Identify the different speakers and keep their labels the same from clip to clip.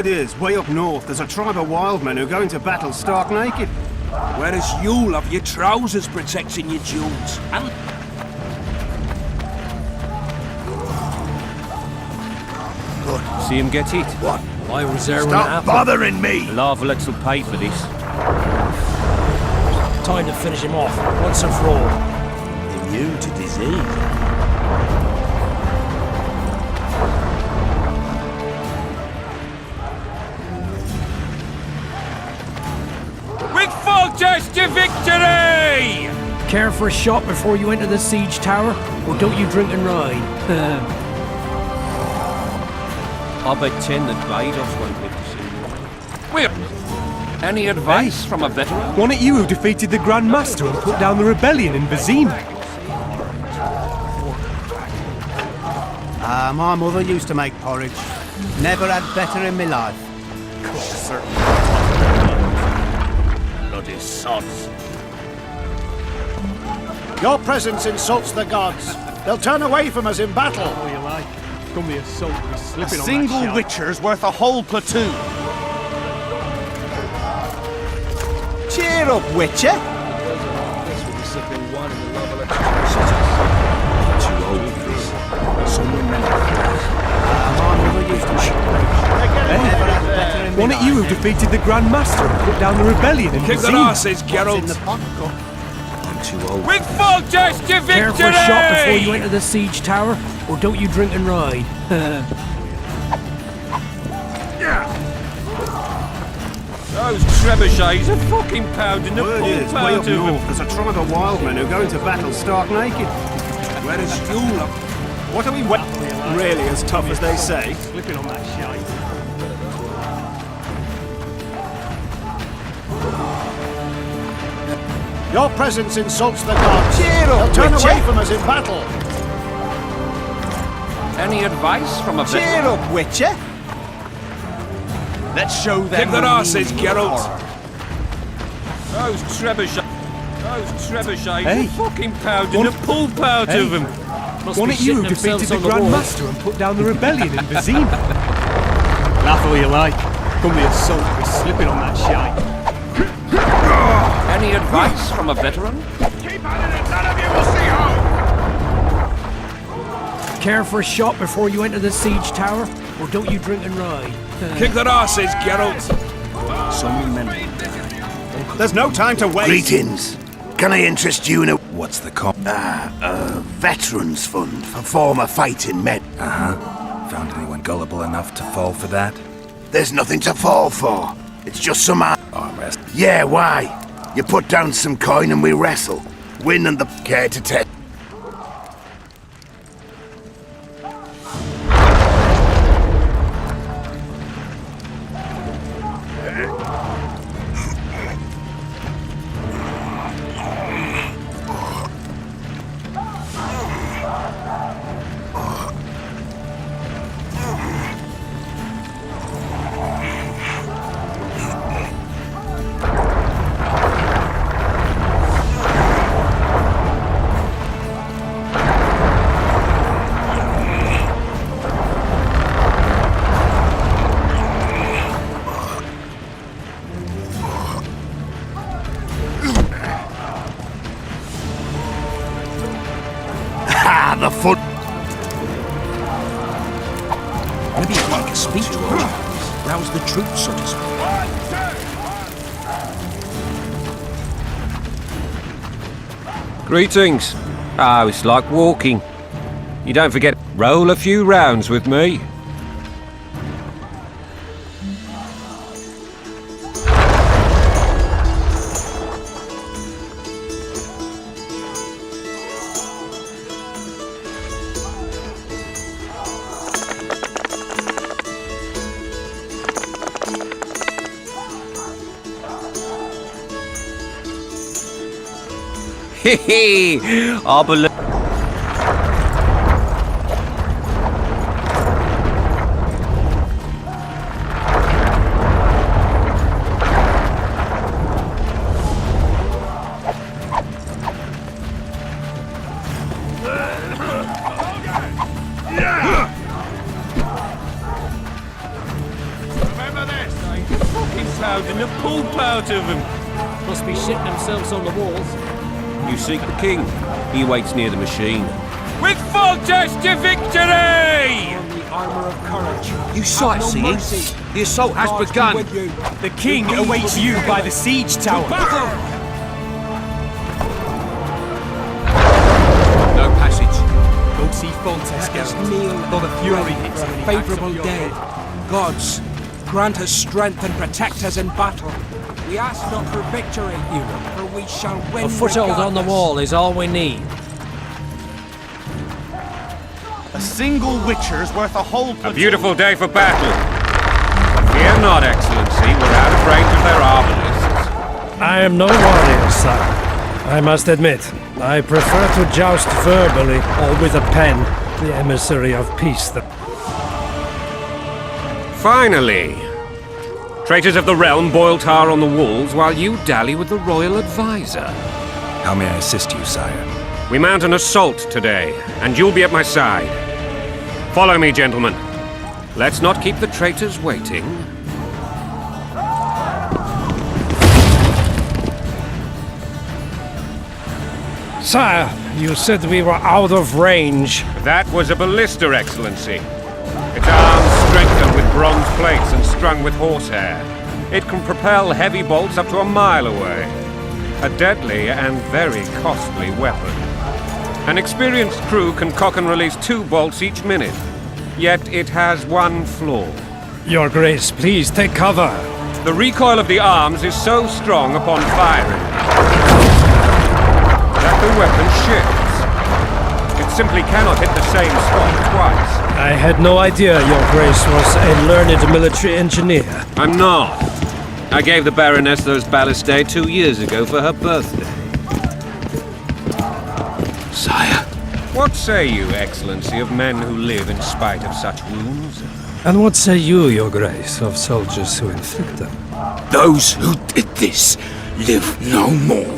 Speaker 1: Word is, way up north, there's a tribe of wild men who go into battle stark naked.
Speaker 2: Whereas you'll have your trousers protecting your jewels. And
Speaker 3: good. See him get hit?
Speaker 2: what?
Speaker 3: I was there when it
Speaker 2: Stop
Speaker 3: happened.
Speaker 2: bothering me!
Speaker 3: The Larvalets will pay for this.
Speaker 4: Time to finish him off, once and for all.
Speaker 2: Immune to disease.
Speaker 3: With Foltest to victory!
Speaker 4: Care for a shot before you enter the siege tower, or don't you drink and ride?
Speaker 3: I bet 10 that Vados won't live to see.
Speaker 2: Well, any advice from a veteran?
Speaker 5: Wasn't it you who defeated the Grand Master and put down the rebellion in Vizima?
Speaker 1: My mother used to make porridge. Never had better in my life.
Speaker 2: Bloody sods.
Speaker 6: Your presence insults the gods. They'll turn away from us in battle.
Speaker 5: A single Witcher's worth a whole platoon.
Speaker 1: Cheer up, Witcher!
Speaker 2: Too old for this. Someone meant
Speaker 1: My mother used to make porridge. Never had better in my
Speaker 5: Wasn't it you who defeated the Grand Master and put down the rebellion in
Speaker 2: kick their
Speaker 5: Vizima?
Speaker 2: asses,
Speaker 1: in
Speaker 2: Geralt.
Speaker 1: the pot.
Speaker 2: I'm too old.
Speaker 3: With Foltest to victory!
Speaker 4: Care for a shot before you enter the siege tower, or don't you drink and ride?
Speaker 3: Those trebuchets are fucking pounding the
Speaker 1: Word
Speaker 3: pulp
Speaker 1: is, way
Speaker 3: out
Speaker 1: up
Speaker 3: of them.
Speaker 1: north, there's a tribe of wild men who go into battle stark naked.
Speaker 2: Whereas you'll have...
Speaker 1: What are we really as tough as they say?
Speaker 5: Slipping on that shite.
Speaker 6: Your presence insults the gods.
Speaker 1: Cheer up,
Speaker 6: They'll turn
Speaker 1: Witcher.
Speaker 6: away from us in battle.
Speaker 2: Any advice from a
Speaker 1: Cheer
Speaker 2: veteran?
Speaker 1: up, Witcher!
Speaker 5: Let's show them.
Speaker 2: Kick their
Speaker 5: the
Speaker 2: asses,
Speaker 5: meaning of
Speaker 2: Geralt.
Speaker 5: horror.
Speaker 3: Those trebuchets
Speaker 5: Hey.
Speaker 3: are fucking pounding the pulp out of them.
Speaker 4: Must
Speaker 5: Wasn't
Speaker 4: be
Speaker 5: it you
Speaker 4: shitting
Speaker 5: who
Speaker 4: themselves
Speaker 5: defeated the
Speaker 4: on the
Speaker 5: Grand
Speaker 4: wall.
Speaker 5: Master and put down the rebellion in Vizima? Laugh all you like. Come the assault, we're slipping on that shite.
Speaker 2: Any advice from a veteran?
Speaker 4: Care for a shot before you enter the siege tower, or don't you drink and ride?
Speaker 2: Kick their asses, Geralt. Someone meant...
Speaker 1: There's no time to waste!
Speaker 7: Greetings. Can I interest you in a... What's the Veterans Fund for former fighting men.
Speaker 8: Found anyone gullible enough to fall for that?
Speaker 7: There's nothing to fall for. It's just some
Speaker 8: Arm rest.
Speaker 7: Yeah, why? You put down some coin and we wrestle. Win and the care to take. The foot.
Speaker 2: Maybe you'd like a speech, rouse the troops, so to speak.
Speaker 3: Greetings. Oh, it's like walking. You don't forget, roll a few rounds with me. Hehe, I believe.
Speaker 2: Remember
Speaker 3: taken the poop out of them.
Speaker 4: Must be shitting themselves on the walls.
Speaker 3: You seek the king. He waits near the machine. With Foltest to victory!
Speaker 4: On the armour of courage.
Speaker 2: You sightseeing? The assault has begun.
Speaker 5: The king awaits you by the siege tower.
Speaker 2: No passage.
Speaker 5: Go see Foltest,
Speaker 2: Let us
Speaker 5: Geralt.
Speaker 2: kneel
Speaker 5: Though the fury
Speaker 2: and
Speaker 5: hits
Speaker 2: pray
Speaker 5: him
Speaker 2: for
Speaker 5: in
Speaker 2: a favourable
Speaker 5: your
Speaker 2: day.
Speaker 5: head.
Speaker 2: Gods, grant us strength and protect us in battle. We ask not for victory, for we shall win.
Speaker 4: A foothold on the
Speaker 2: regardless.
Speaker 4: wall is all we need.
Speaker 6: A single Witcher's worth a whole
Speaker 3: A
Speaker 6: platoon.
Speaker 3: beautiful day for battle. Fear not, Excellency. We're out of range of their arbalists.
Speaker 9: I am no warrior, sire. I must admit, I prefer to joust verbally or with a pen, the emissary of peace.
Speaker 3: Finally! Traitors of the realm boil tar on the walls while you dally with the royal advisor.
Speaker 8: How may I assist you, sire?
Speaker 3: We mount an assault today, and you'll be at my side. Follow me, gentlemen. Let's not keep the traitors waiting.
Speaker 9: Sire, you said we were out of range.
Speaker 3: That was a ballista, Excellency. Its arms strengthened with bronze plates and strung with horsehair. It can propel heavy bolts up to a mile away. A deadly and very costly weapon. An experienced crew can cock and release 2 bolts each minute. Yet it has one flaw.
Speaker 9: Your Grace, please take cover.
Speaker 3: The recoil of the arms is so strong upon firing that the weapon shifts. It simply cannot hit the same spot twice.
Speaker 9: I had no idea Your Grace was a learned military engineer.
Speaker 3: I'm not. I gave the Baroness those ballistae 2 years ago for her birthday.
Speaker 2: Sire.
Speaker 3: What say you, Excellency, of men who live in spite of such wounds?
Speaker 9: And what say you, Your Grace, of soldiers who inflict them?
Speaker 2: Those who did this live no more.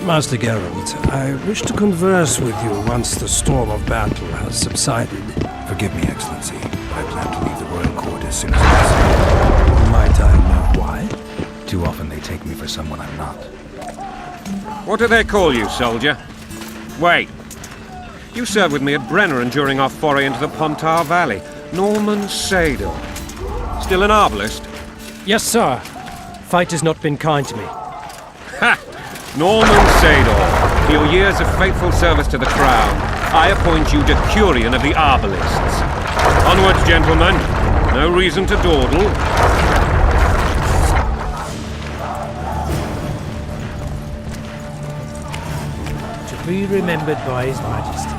Speaker 9: Master Geralt, I wish to converse with you once the storm of battle has subsided.
Speaker 8: Forgive me, Excellency. I plan to leave the royal court as soon as possible.
Speaker 9: Might I know why?
Speaker 8: Too often they take me for someone I'm not.
Speaker 3: What do they call you, soldier? Wait. You served with me at Brenneran during our foray into the Pontar Valley. Norman Sadel. Still an arbalist?
Speaker 9: Yes, sir. Fight has not been kind to me.
Speaker 3: Ha! Norman Sador, for your years of faithful service to the crown, I appoint you Decurion of the Arbalists. Onwards, gentlemen. No reason to dawdle.
Speaker 4: To be remembered by His Majesty.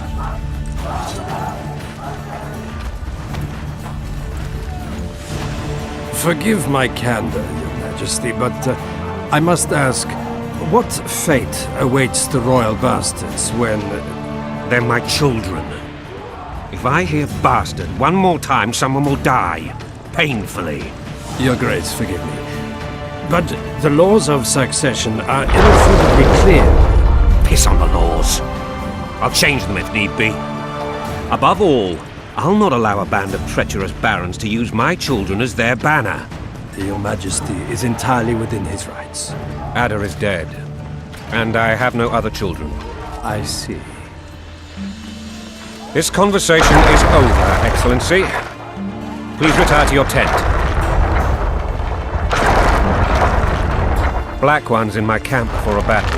Speaker 9: Forgive my candor, Your Majesty, but I must ask, what fate awaits the royal bastards when...
Speaker 3: They're my children. If I hear bastard one more time, someone will die. Painfully.
Speaker 9: Your Grace, forgive me. But the laws of succession are irrefutably clear.
Speaker 3: Piss on the laws. I'll change them if need be. Above all, I'll not allow a band of treacherous barons to use my children as their banner.
Speaker 9: Your Majesty is entirely within his rights.
Speaker 3: Ada is dead, and I have no other children.
Speaker 9: I see.
Speaker 3: This conversation is over, Excellency. Please retire to your tent. Black One's in my camp before a battle.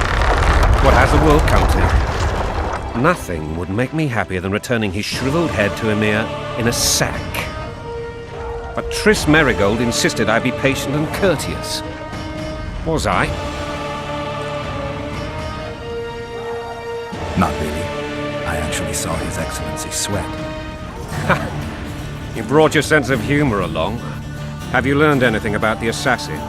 Speaker 3: What has the world come to? Nothing would make me happier than returning his shriveled head to Emir in a sack. But Triss Merigold insisted I be patient and courteous. Was I?
Speaker 8: Not really. I actually saw His Excellency sweat.
Speaker 3: You brought your sense of humor along. Have you learned anything about the assassin?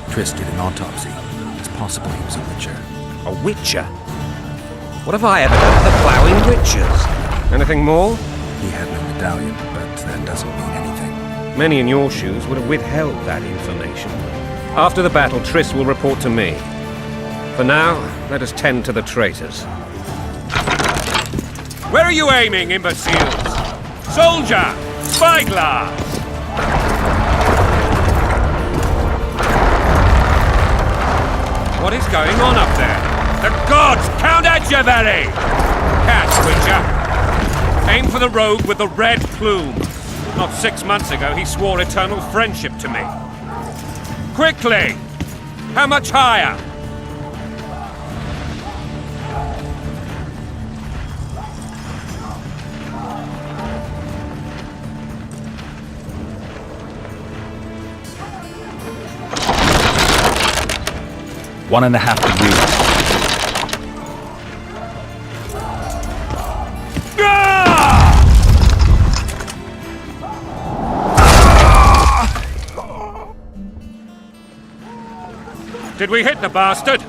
Speaker 8: Triss did an autopsy. It's possible he was a witcher.
Speaker 3: A witcher? What have I ever done to the ploughing witchers? Anything more?
Speaker 8: He had no medallion, but that doesn't mean anything.
Speaker 3: Many in your shoes would have withheld that information. After the battle, Triss will report to me. For now, let us tend to the traitors. Where are you aiming, imbeciles? Soldier! Spyglass! What is going on up there? The gods! Count Edgeberry! Catch, Witcher! Aim for the rogue with the red plume. Not 6 months ago, he swore eternal friendship to me. Quickly! How much higher?
Speaker 10: One and a half degrees.
Speaker 3: Did we hit the bastard?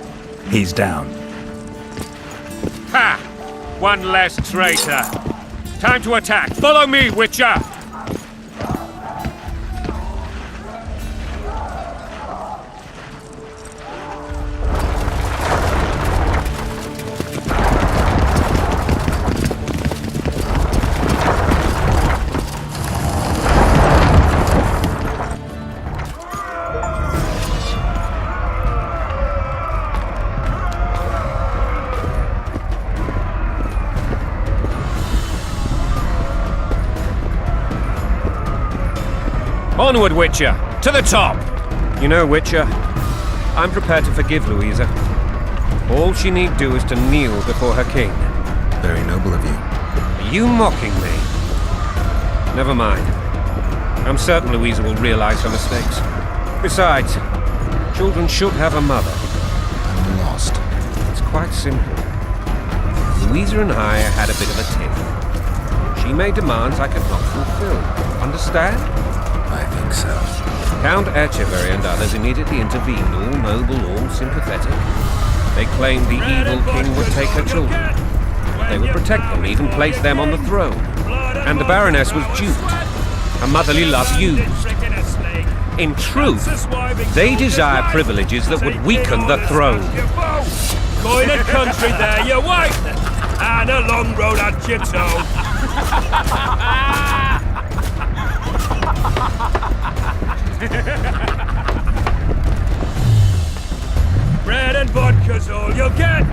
Speaker 10: He's down.
Speaker 3: Ha! One less traitor. Time to attack. Follow me, Witcher! Onward, Witcher! To the top! You know, Witcher, I'm prepared to forgive Louisa. All she need do is to kneel before her king.
Speaker 8: Very noble of you.
Speaker 3: Are you mocking me? Never mind. I'm certain Louisa will realize her mistakes. Besides, children should have a mother.
Speaker 8: I'm lost.
Speaker 3: It's quite simple. Louisa and I had a bit of a tiff. She made demands I could not fulfill. Understand?
Speaker 8: I think so.
Speaker 3: Count Etcheverry and others immediately intervened, all noble, all sympathetic. They claimed the evil king would take her children. They would protect them, even place them on the throne. And the Baroness was duped, her motherly love used. In truth, they desire privileges that would weaken the throne.
Speaker 9: Going a country there, your wife, and a long road at your toe. Bread and vodka's all you'll get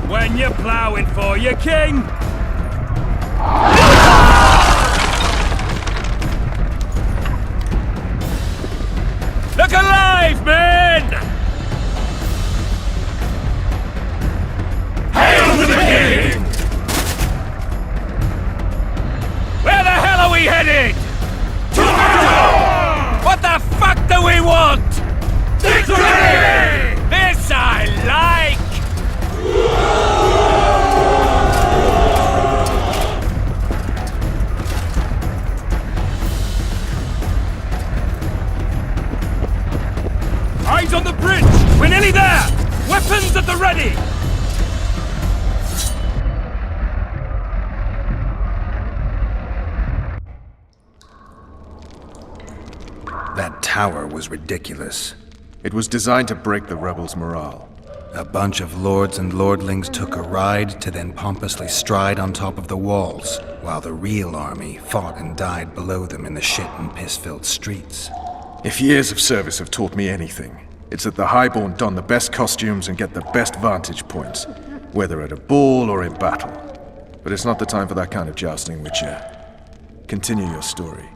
Speaker 9: when you're ploughing for your king. Look alive, men! Hail to the king! Where the hell are we headed? What the fuck do we want? Victory! This I like! Eyes on the bridge! We're nearly there! Weapons at the ready!
Speaker 8: That tower was ridiculous.
Speaker 11: It was designed to break the rebels' morale.
Speaker 8: A bunch of lords and lordlings took a ride to then pompously stride on top of the walls, while the real army fought and died below them in the shit and piss-filled streets.
Speaker 11: If years of service have taught me anything, it's that the highborn don the best costumes and get the best vantage points, whether at a ball or in battle. But it's not the time for that kind of jousting, Witcher. Continue your story.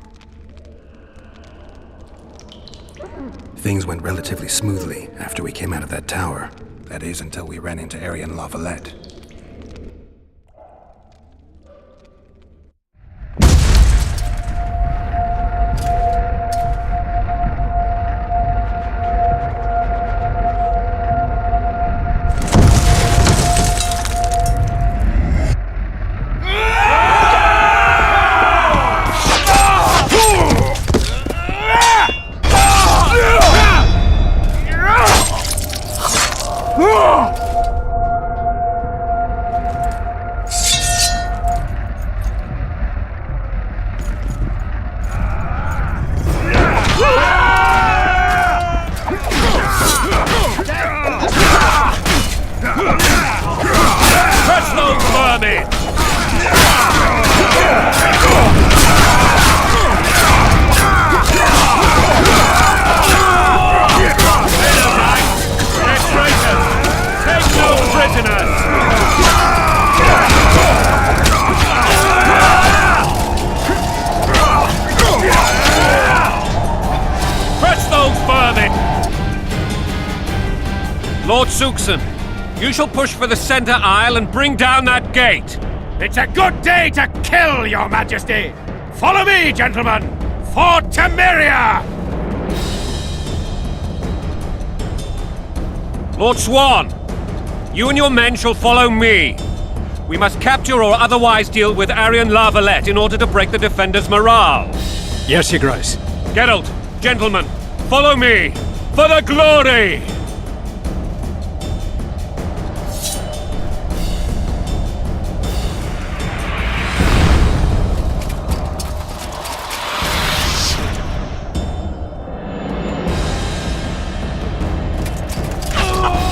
Speaker 8: Things went relatively smoothly after we came out of that tower. That is, until we ran into Arian Lavalette.
Speaker 3: Lord Suxon, you shall push for the center aisle and bring down that gate.
Speaker 5: It's a good day to kill, Your Majesty! Follow me, gentlemen! For Temeria!
Speaker 3: Lord Swan, you and your men shall follow me. We must capture or otherwise deal with Arian Lavalette in order to break the defenders' morale.
Speaker 9: Yes, Your Grace.
Speaker 3: Geralt, gentlemen, follow me! For the glory!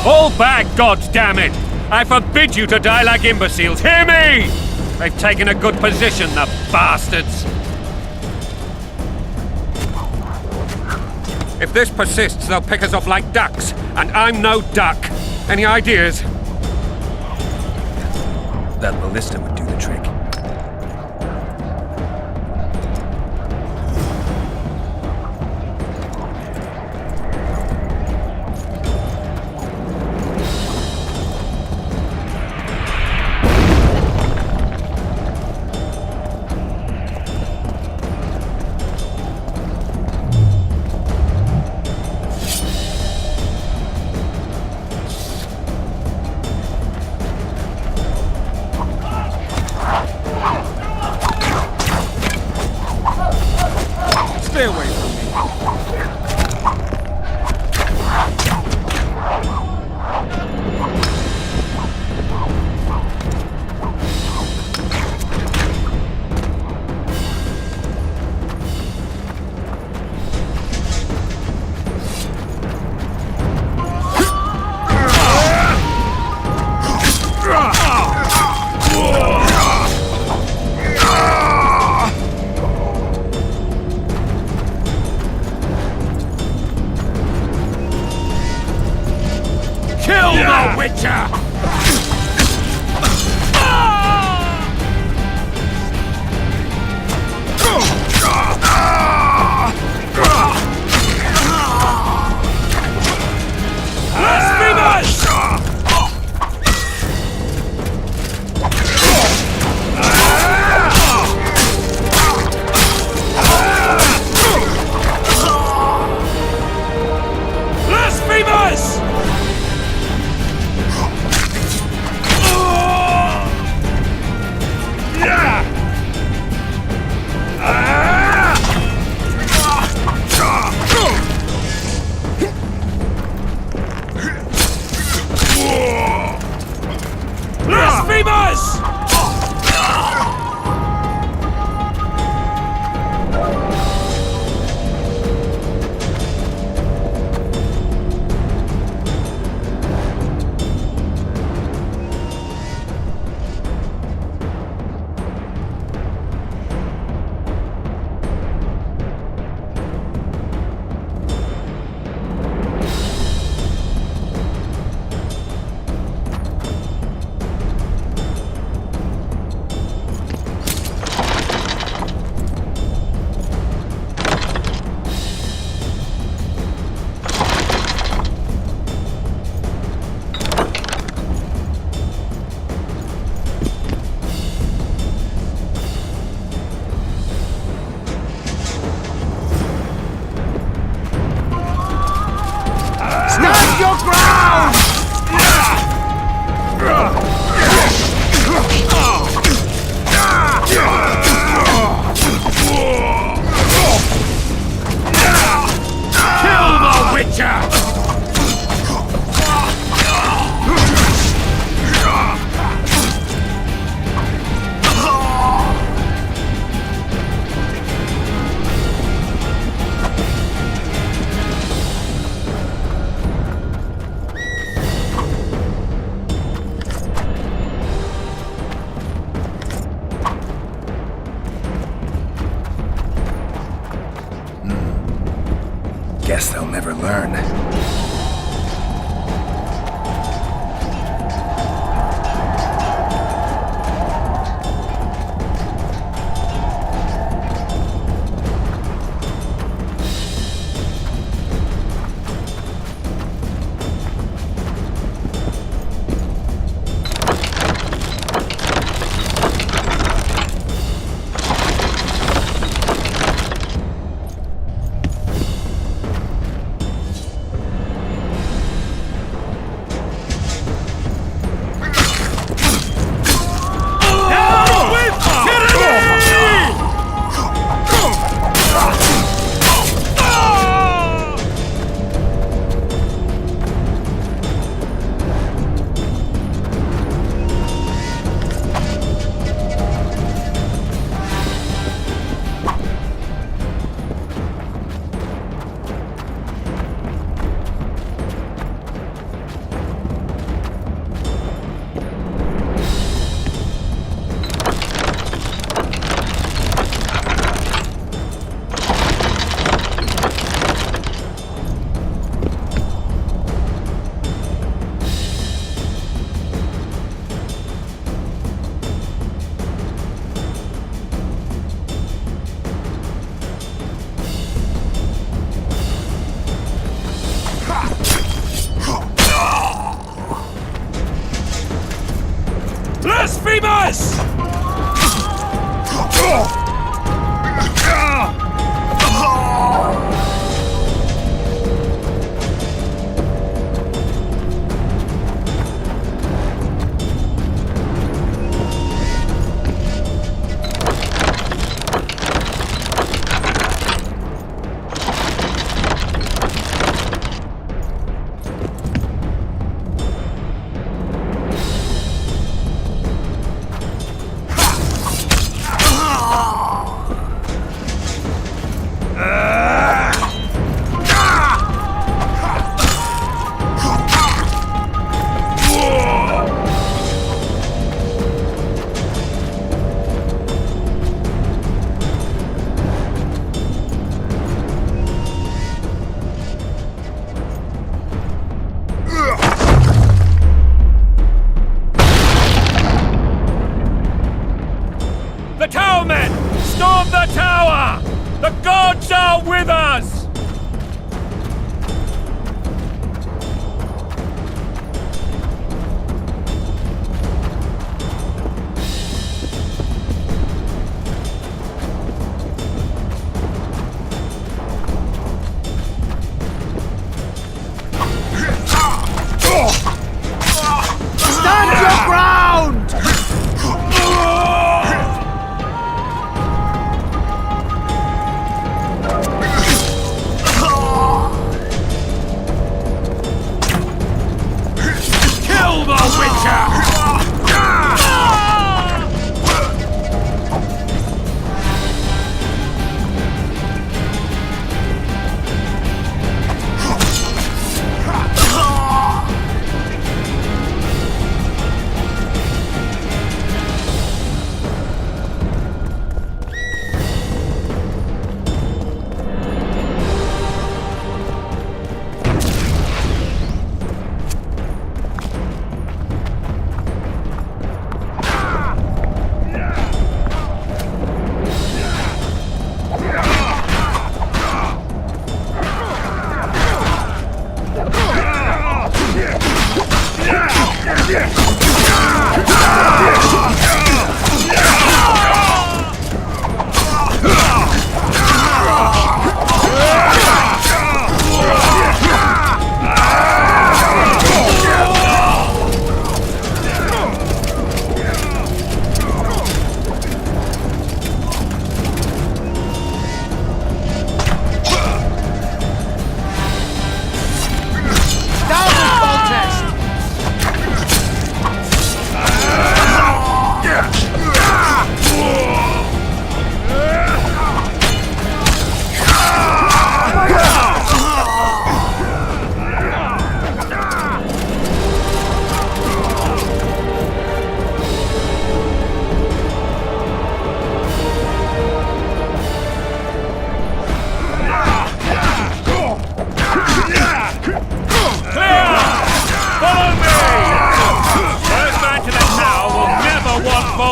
Speaker 3: Fall back, goddammit! I forbid you to die like imbeciles, hear me! They've taken a good position, the bastards! If this persists, they'll pick us off like ducks, and I'm no duck. Any ideas?
Speaker 10: That ballista would do the trick.
Speaker 2: Stay away from me.
Speaker 5: Kill the Witcher!
Speaker 6: Your ground!
Speaker 5: Kill the Witcher!
Speaker 8: Guess they'll never learn.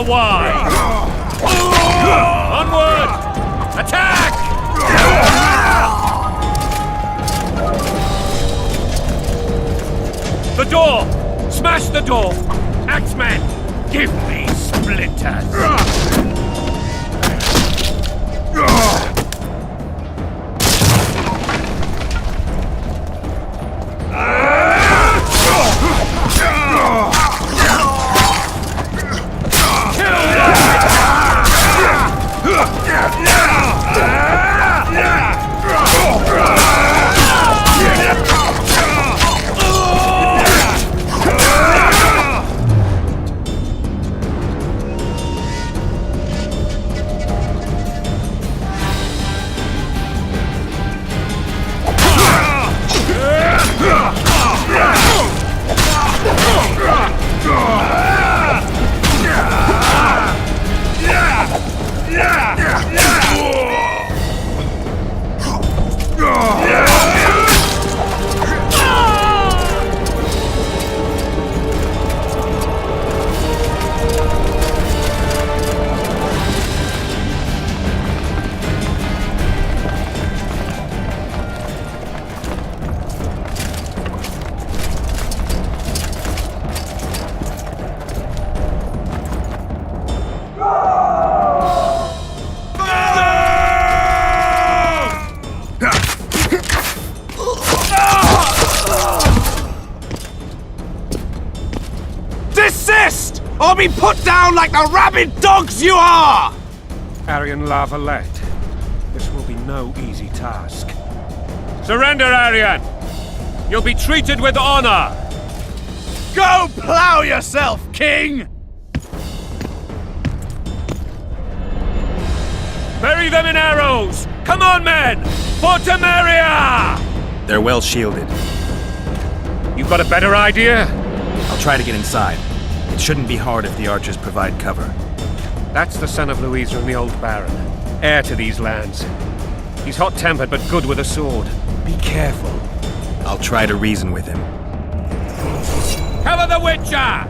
Speaker 3: know why! Onward! Attack! The door! Smash the door! Axemen, give me splinters!
Speaker 2: Desist! Or be put down like the rabid dogs you are!
Speaker 3: Aryan Lavalette, this will be no easy task. Surrender, Aryan! You'll be treated with honor!
Speaker 6: Go plough yourself, King!
Speaker 3: Bury them in arrows! Come on, men! For Temeria!
Speaker 10: They're well shielded.
Speaker 3: You've got a better idea?
Speaker 10: I'll try to get inside. It shouldn't be hard if the archers provide cover.
Speaker 3: That's the son of Louisa and the old Baron, heir to these lands. He's hot-tempered but good with a sword. Be careful.
Speaker 10: I'll try to reason with him.
Speaker 3: Cover the Witcher!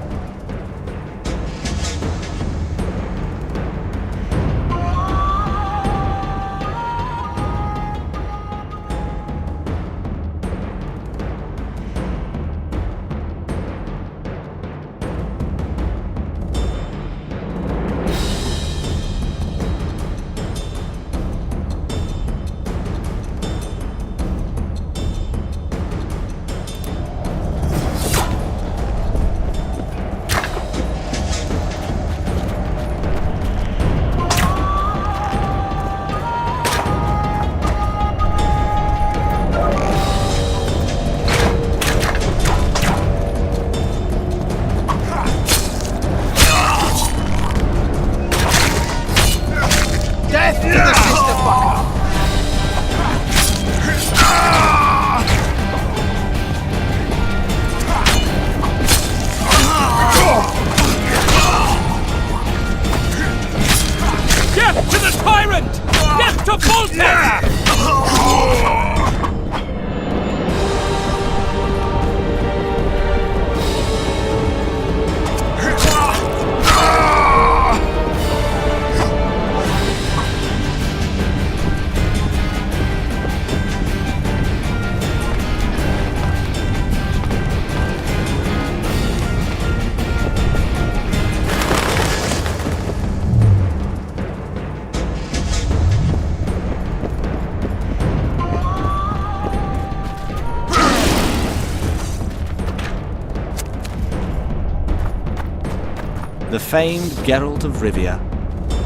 Speaker 1: The famed Geralt of Rivia.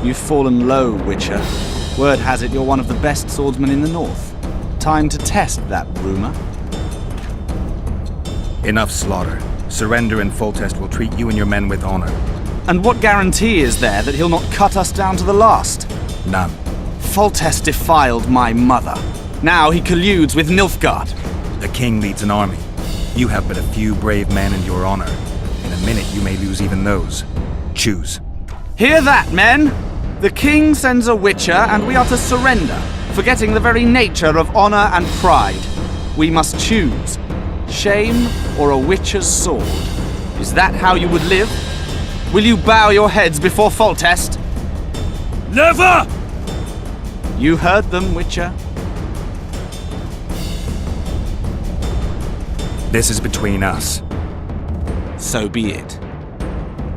Speaker 1: You've fallen low, Witcher. Word has it you're one of the best swordsmen in the north. Time to test that rumor.
Speaker 10: Enough slaughter. Surrender and Foltest will treat you and your men with honor.
Speaker 1: And what guarantee is there that he'll not cut us down to the last?
Speaker 10: None.
Speaker 1: Foltest defiled my mother. Now he colludes with Nilfgaard.
Speaker 10: The king leads an army. You have but a few brave men and your honor. In a minute you may lose even those. Choose.
Speaker 1: Hear that, men! The king sends a Witcher, and we are to surrender, forgetting the very nature of honor and pride. We must choose. Shame or a Witcher's sword. Is that how you would live? Will you bow your heads before Foltest?
Speaker 9: Never!
Speaker 1: You heard them, Witcher.
Speaker 10: This is between us.
Speaker 1: So be it.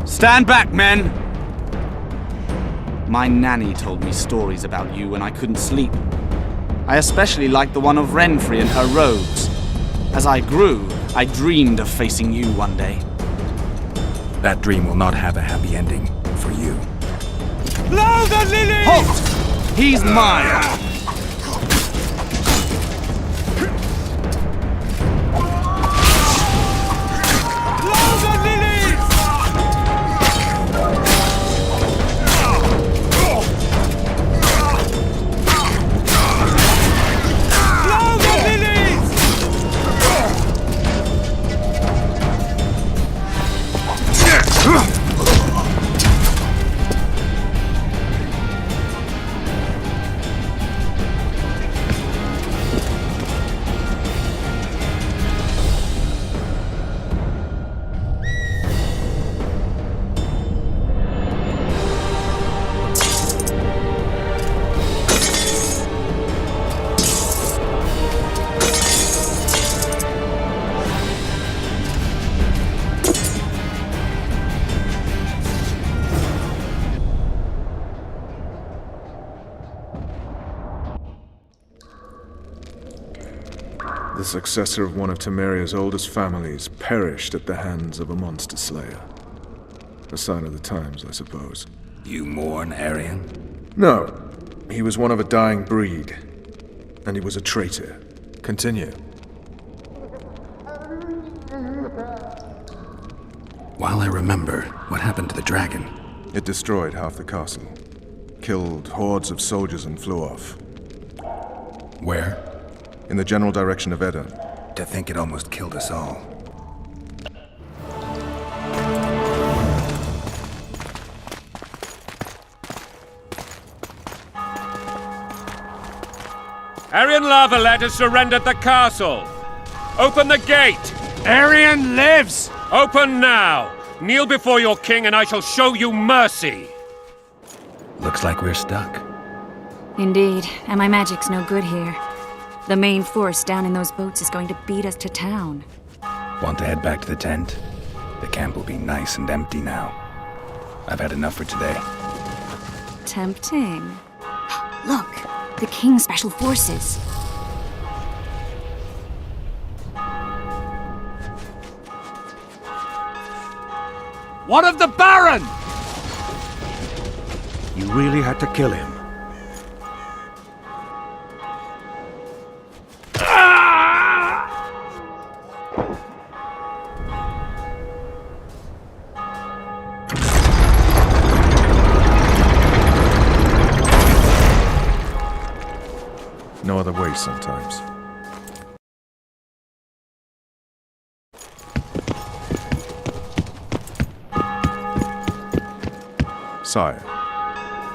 Speaker 1: Stand back, men! My nanny told me stories about you when I couldn't sleep. I especially liked the one of Renfrey and her rogues. As I grew, I dreamed of facing you one day.
Speaker 10: That dream will not have a happy ending for you.
Speaker 9: Blow the lily!
Speaker 1: Halt! He's mine!
Speaker 11: The successor of one of Temeria's oldest families perished at the hands of a monster slayer. A sign of the times, I suppose.
Speaker 10: You mourn, Arian?
Speaker 11: No. He was one of a dying breed. And he was a traitor. Continue.
Speaker 10: While I remember, what happened to the dragon?
Speaker 11: It destroyed half the castle. Killed hordes of soldiers and flew off.
Speaker 10: Where?
Speaker 11: In the general direction of Edda.
Speaker 10: To think it almost killed us all.
Speaker 3: Arian Lavalet has surrendered the castle. Open the gate!
Speaker 9: Arian lives!
Speaker 3: Open now! Kneel before your king and I shall show you mercy!
Speaker 10: Looks like we're stuck.
Speaker 12: Indeed, and my magic's no good here. The main force down in those boats is going to beat us to town.
Speaker 10: Want to head back to the tent? The camp will be nice and empty now. I've had enough for today.
Speaker 12: Tempting. Look, the King's Special Forces.
Speaker 9: What of the Baron?
Speaker 6: You really had to kill him.
Speaker 11: No other way sometimes. Sire.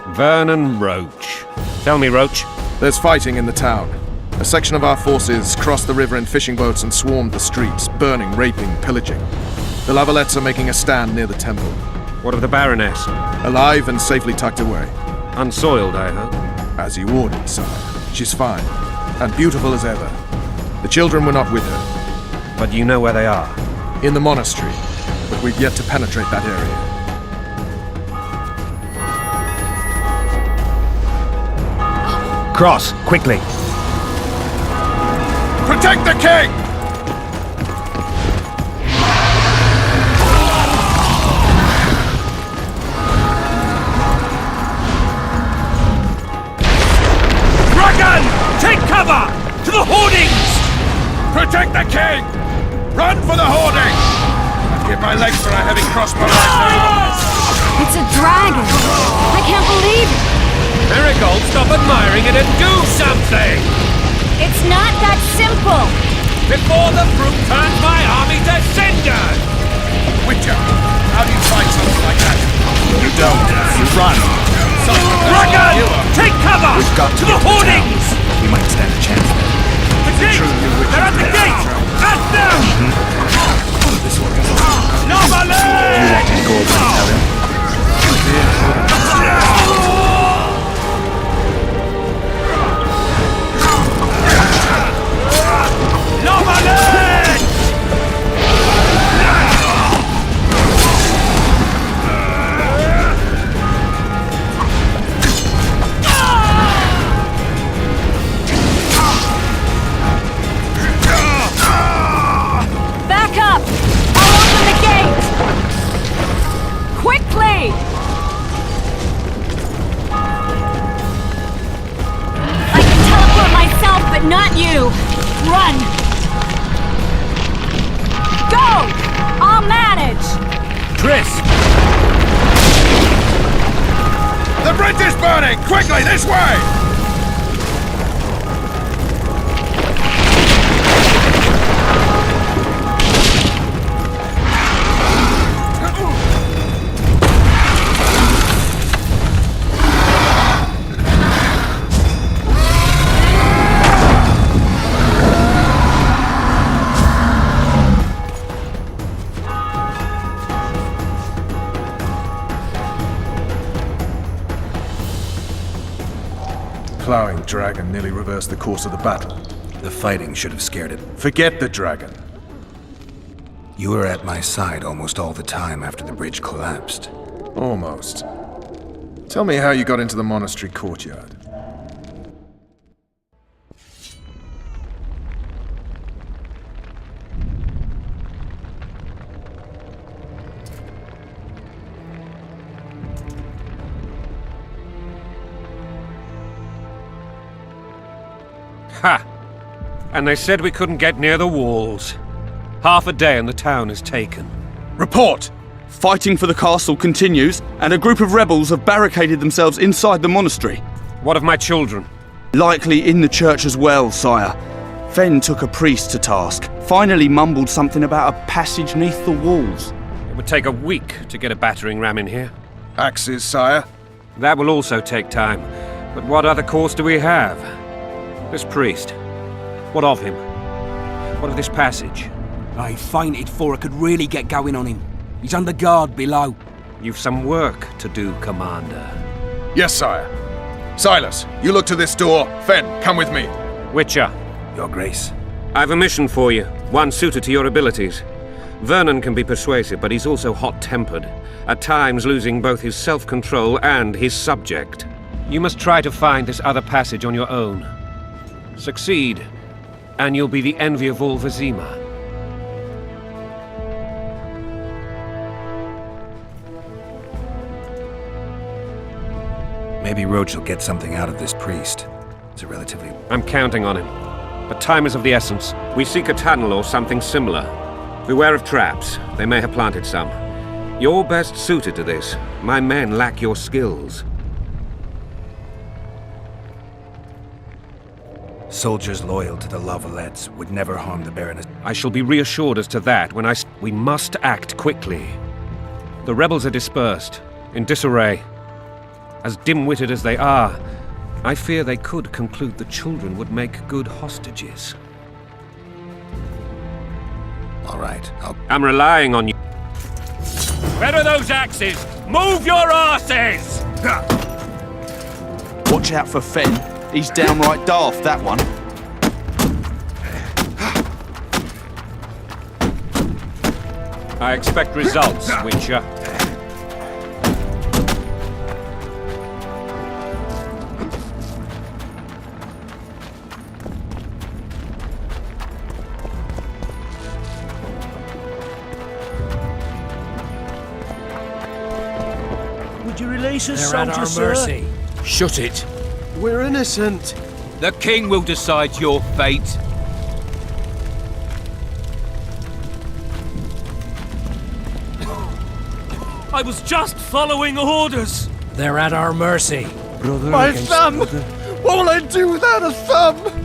Speaker 3: Vernon Roach. Tell me, Roach.
Speaker 11: There's fighting in the town. A section of our forces crossed the river in fishing boats and swarmed the streets, burning, raping, pillaging. The Lavalets are making a stand near the temple.
Speaker 3: What of the Baroness?
Speaker 11: Alive and safely tucked away.
Speaker 3: Unsoiled, I hope.
Speaker 11: As you ordered, sire. She's fine, and beautiful as ever. The children were not with her.
Speaker 3: But you know where they are?
Speaker 11: In the monastery, but we've yet to penetrate that area.
Speaker 10: Cross, quickly!
Speaker 11: Protect the king!
Speaker 9: Dragon! Take cover! To the hoardings!
Speaker 11: Protect the king! Run for the hoarding! I'd give my legs for a heavy crossbow right now.
Speaker 12: It's a dragon! I can't believe it!
Speaker 3: Marigold, stop admiring it and do something!
Speaker 12: It's not that simple!
Speaker 3: Before the fruit turns my army to cinders!
Speaker 11: Witcher, how do you fight something like that?
Speaker 10: You don't. You run.
Speaker 9: Dragon! Take cover!
Speaker 10: We've got to
Speaker 9: the
Speaker 10: get
Speaker 9: hoardings!
Speaker 10: town. We might stand a chance there.
Speaker 9: The gate! They're at the gate! At them!
Speaker 10: This will go.
Speaker 9: Normally!
Speaker 10: You want to go over and tell him?
Speaker 3: tryst!
Speaker 11: The bridge is burning! Quickly, this way! Plowing dragon nearly reversed the course of the battle.
Speaker 8: The fighting should have scared it.
Speaker 11: Forget the dragon.
Speaker 8: You were at my side almost all the time after the bridge collapsed.
Speaker 11: Almost. Tell me how you got into the monastery courtyard.
Speaker 3: Ha! And they said we couldn't get near the walls. Half a day and the town is taken.
Speaker 1: Report! Fighting for the castle continues, and a group of rebels have barricaded themselves inside the monastery.
Speaker 3: What of my children?
Speaker 1: Likely in the church as well, sire. Fen took a priest to task, finally mumbled something about a passage neath the walls.
Speaker 3: It would take a week to get a battering ram in here.
Speaker 11: Axes, sire?
Speaker 3: That will also take time. But what other course do we have? This priest. What of him? What of this passage?
Speaker 2: I fainted before I could really get going on him. He's under guard below.
Speaker 3: You've some work to do, Commander.
Speaker 11: Yes, sire. Silas, you look to this door. Fen, come with me.
Speaker 3: Witcher.
Speaker 8: Your Grace.
Speaker 3: I've a mission for you, one suited to your abilities. Vernon can be persuasive, but he's also hot-tempered, at times losing both his self-control and his subject. You must try to find this other passage on your own. Succeed, and you'll be the envy of all Vizima.
Speaker 8: Maybe Roach will get something out of this priest. It's a relatively...
Speaker 3: I'm counting on him. But time is of the essence. We seek a tunnel or something similar. Beware of traps. They may have planted some. You're best suited to this. My men lack your skills.
Speaker 8: Soldiers loyal to the Lavalettes would never harm the Baroness.
Speaker 3: I shall be reassured as to that when we must act quickly. The rebels are dispersed, in disarray. As dim-witted as they are, I fear they could conclude the children would make good hostages.
Speaker 8: All right,
Speaker 3: I'm relying on you. Where are those axes? Move your asses!
Speaker 1: Watch out for Fen. He's downright daft, that one.
Speaker 3: I expect results, Witcher.
Speaker 9: Would you release us,
Speaker 4: They're at
Speaker 9: soldier,
Speaker 4: our
Speaker 9: sir?
Speaker 4: mercy.
Speaker 2: Shut it.
Speaker 6: We're innocent.
Speaker 2: The king will decide your fate.
Speaker 4: I was just following orders. They're at our mercy.
Speaker 6: My thumb! What will I do without a thumb?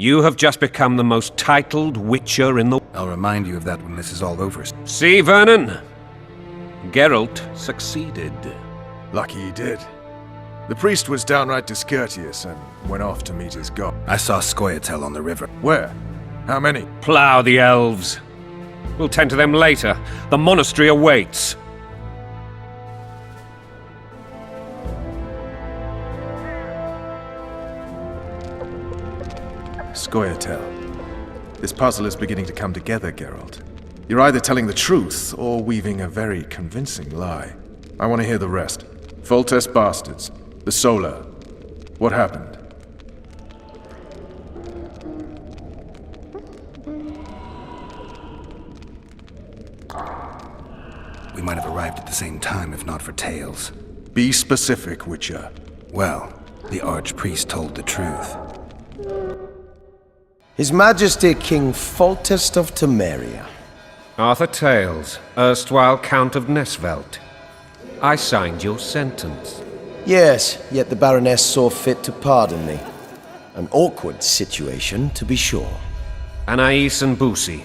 Speaker 3: You have just become the most titled witcher in the...
Speaker 8: I'll remind you of that when this is all over.
Speaker 3: See, Vernon? Geralt succeeded.
Speaker 11: Lucky he did. The priest was downright discourteous and went off to meet his god.
Speaker 8: I saw Scoia'tael on the river.
Speaker 11: Where? How many?
Speaker 3: Plough the elves. We'll tend to them later. The monastery awaits.
Speaker 11: Scoia'tael. This puzzle is beginning to come together, Geralt. You're either telling the truth or weaving a very convincing lie. I want to hear the rest. Foltest bastards. The Solar. What happened?
Speaker 8: We might have arrived at the same time if not for Tales.
Speaker 11: Be specific, Witcher.
Speaker 8: Well, the Archpriest told the truth.
Speaker 13: His Majesty King Foltest of Temeria.
Speaker 3: Arthur Tales, erstwhile Count of Nesvelt. I signed your sentence.
Speaker 13: Yes, yet the Baroness saw fit to pardon me. An awkward situation, to be sure.
Speaker 3: Anais and Boussy,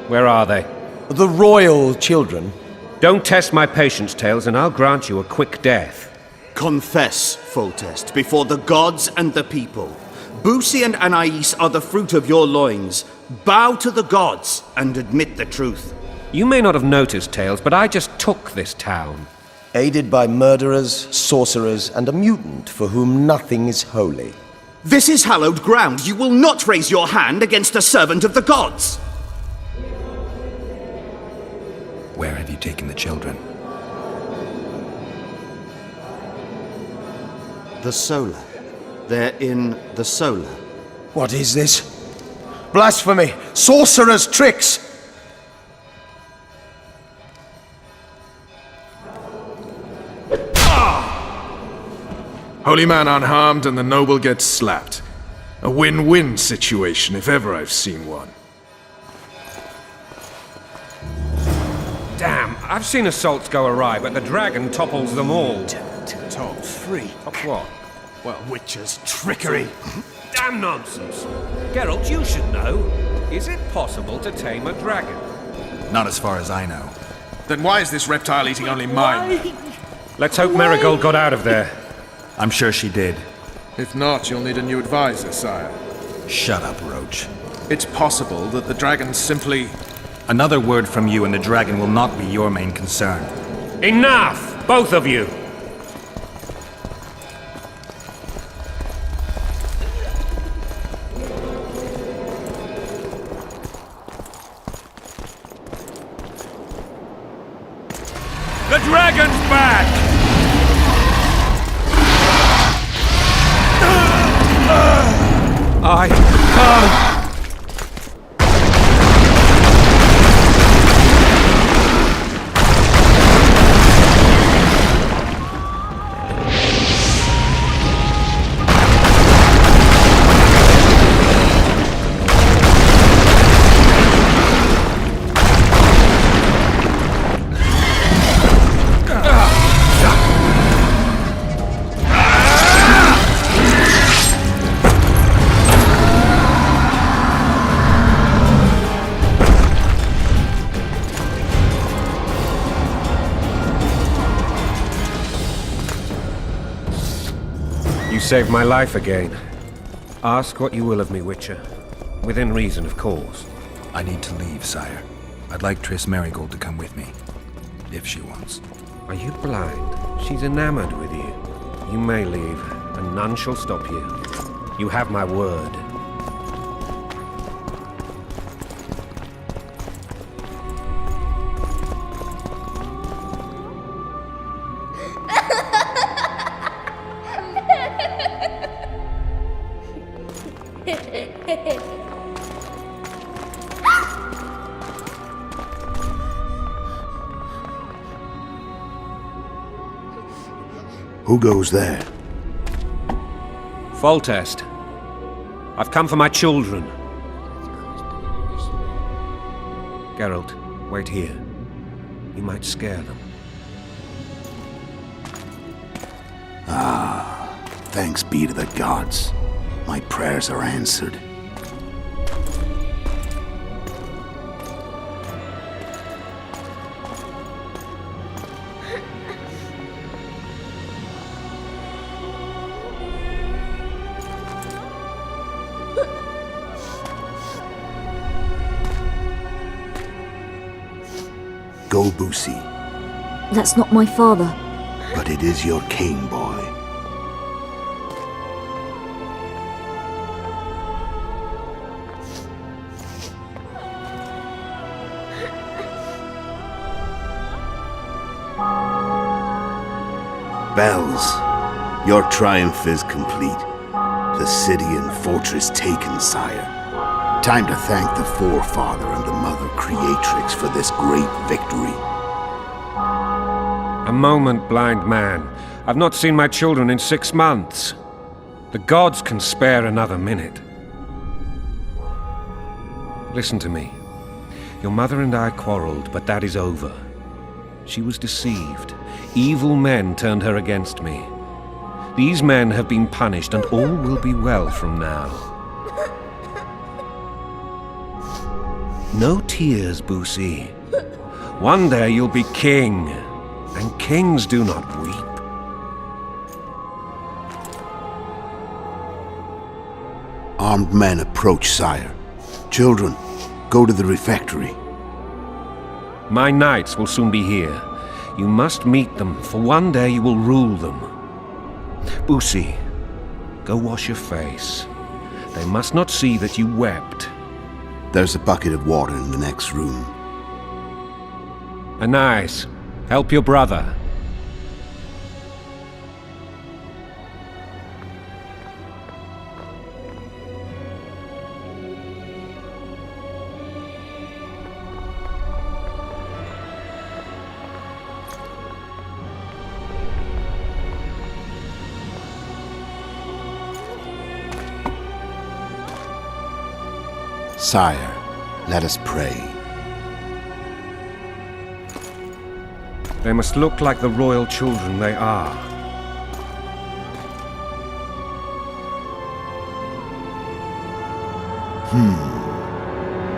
Speaker 3: where are they?
Speaker 13: The royal children.
Speaker 3: Don't test my patience, Tales, and I'll grant you a quick death.
Speaker 14: Confess, Foltest, before the gods and the people. Boussy and Anais are the fruit of your loins. Bow to the gods and admit the truth.
Speaker 3: You may not have noticed, Tales, but I just took this town.
Speaker 13: Aided by murderers, sorcerers, and a mutant for whom nothing is holy.
Speaker 14: This is hallowed ground. You will not raise your hand against a servant of the gods.
Speaker 8: Where have you taken the children?
Speaker 14: The Solar. They're in the Solar.
Speaker 13: What is this? Blasphemy! Sorcerer's tricks!
Speaker 11: Holy man unharmed and the noble gets slapped. A win-win situation, if ever I've seen one.
Speaker 3: Damn, I've seen assaults go awry, but the dragon topples them all.
Speaker 6: Top 3.
Speaker 3: Top what?
Speaker 6: Well, Witcher's trickery.
Speaker 3: Damn nonsense! Geralt, you should know. Is it possible to tame a dragon?
Speaker 8: Not as far as I know.
Speaker 11: Then why is this reptile eating only mine?
Speaker 3: Let's hope Marigold got out of there.
Speaker 8: I'm sure she did.
Speaker 11: If not, you'll need a new advisor, sire.
Speaker 8: Shut up, Roach.
Speaker 11: It's possible that the dragon simply...
Speaker 8: Another word from you and the dragon will not be your main concern.
Speaker 3: Enough! Both of you! The dragon's back! I can't! You saved my life again. Ask what you will of me, Witcher. Within reason, of course.
Speaker 8: I need to leave, sire. I'd like Triss Marigold to come with me. If she wants.
Speaker 3: Are you blind? She's enamored with you. You may leave, and none shall stop you. You have my word.
Speaker 7: Who goes there?
Speaker 3: Foltest. I've come for my children. Geralt, wait here. You might scare them.
Speaker 7: Ah, thanks be to the gods. My prayers are answered. Go, Boosie.
Speaker 15: That's not my father.
Speaker 7: But it is your king, boy. Bells, your triumph is complete. The city and fortress taken, sire. Time to thank the Forefather and the Mother Creatrix for this great victory.
Speaker 3: A moment, blind man. I've not seen my children in 6 months. The gods can spare another minute. Listen to me. Your mother and I quarreled, but that is over. She was deceived. Evil men turned her against me. These men have been punished, and all will be well from now. No tears, Boosie. One day you'll be king, and kings do not weep.
Speaker 7: Armed men approach, sire. Children, go to the refectory.
Speaker 3: My knights will soon be here. You must meet them, for one day you will rule them. Boosie, go wash your face. They must not see that you wept.
Speaker 7: There's a bucket of water in the next room.
Speaker 3: Anais, help your brother.
Speaker 7: Sire, let us pray.
Speaker 3: They must look like the royal children they are.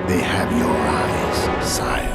Speaker 7: They have your eyes, sire.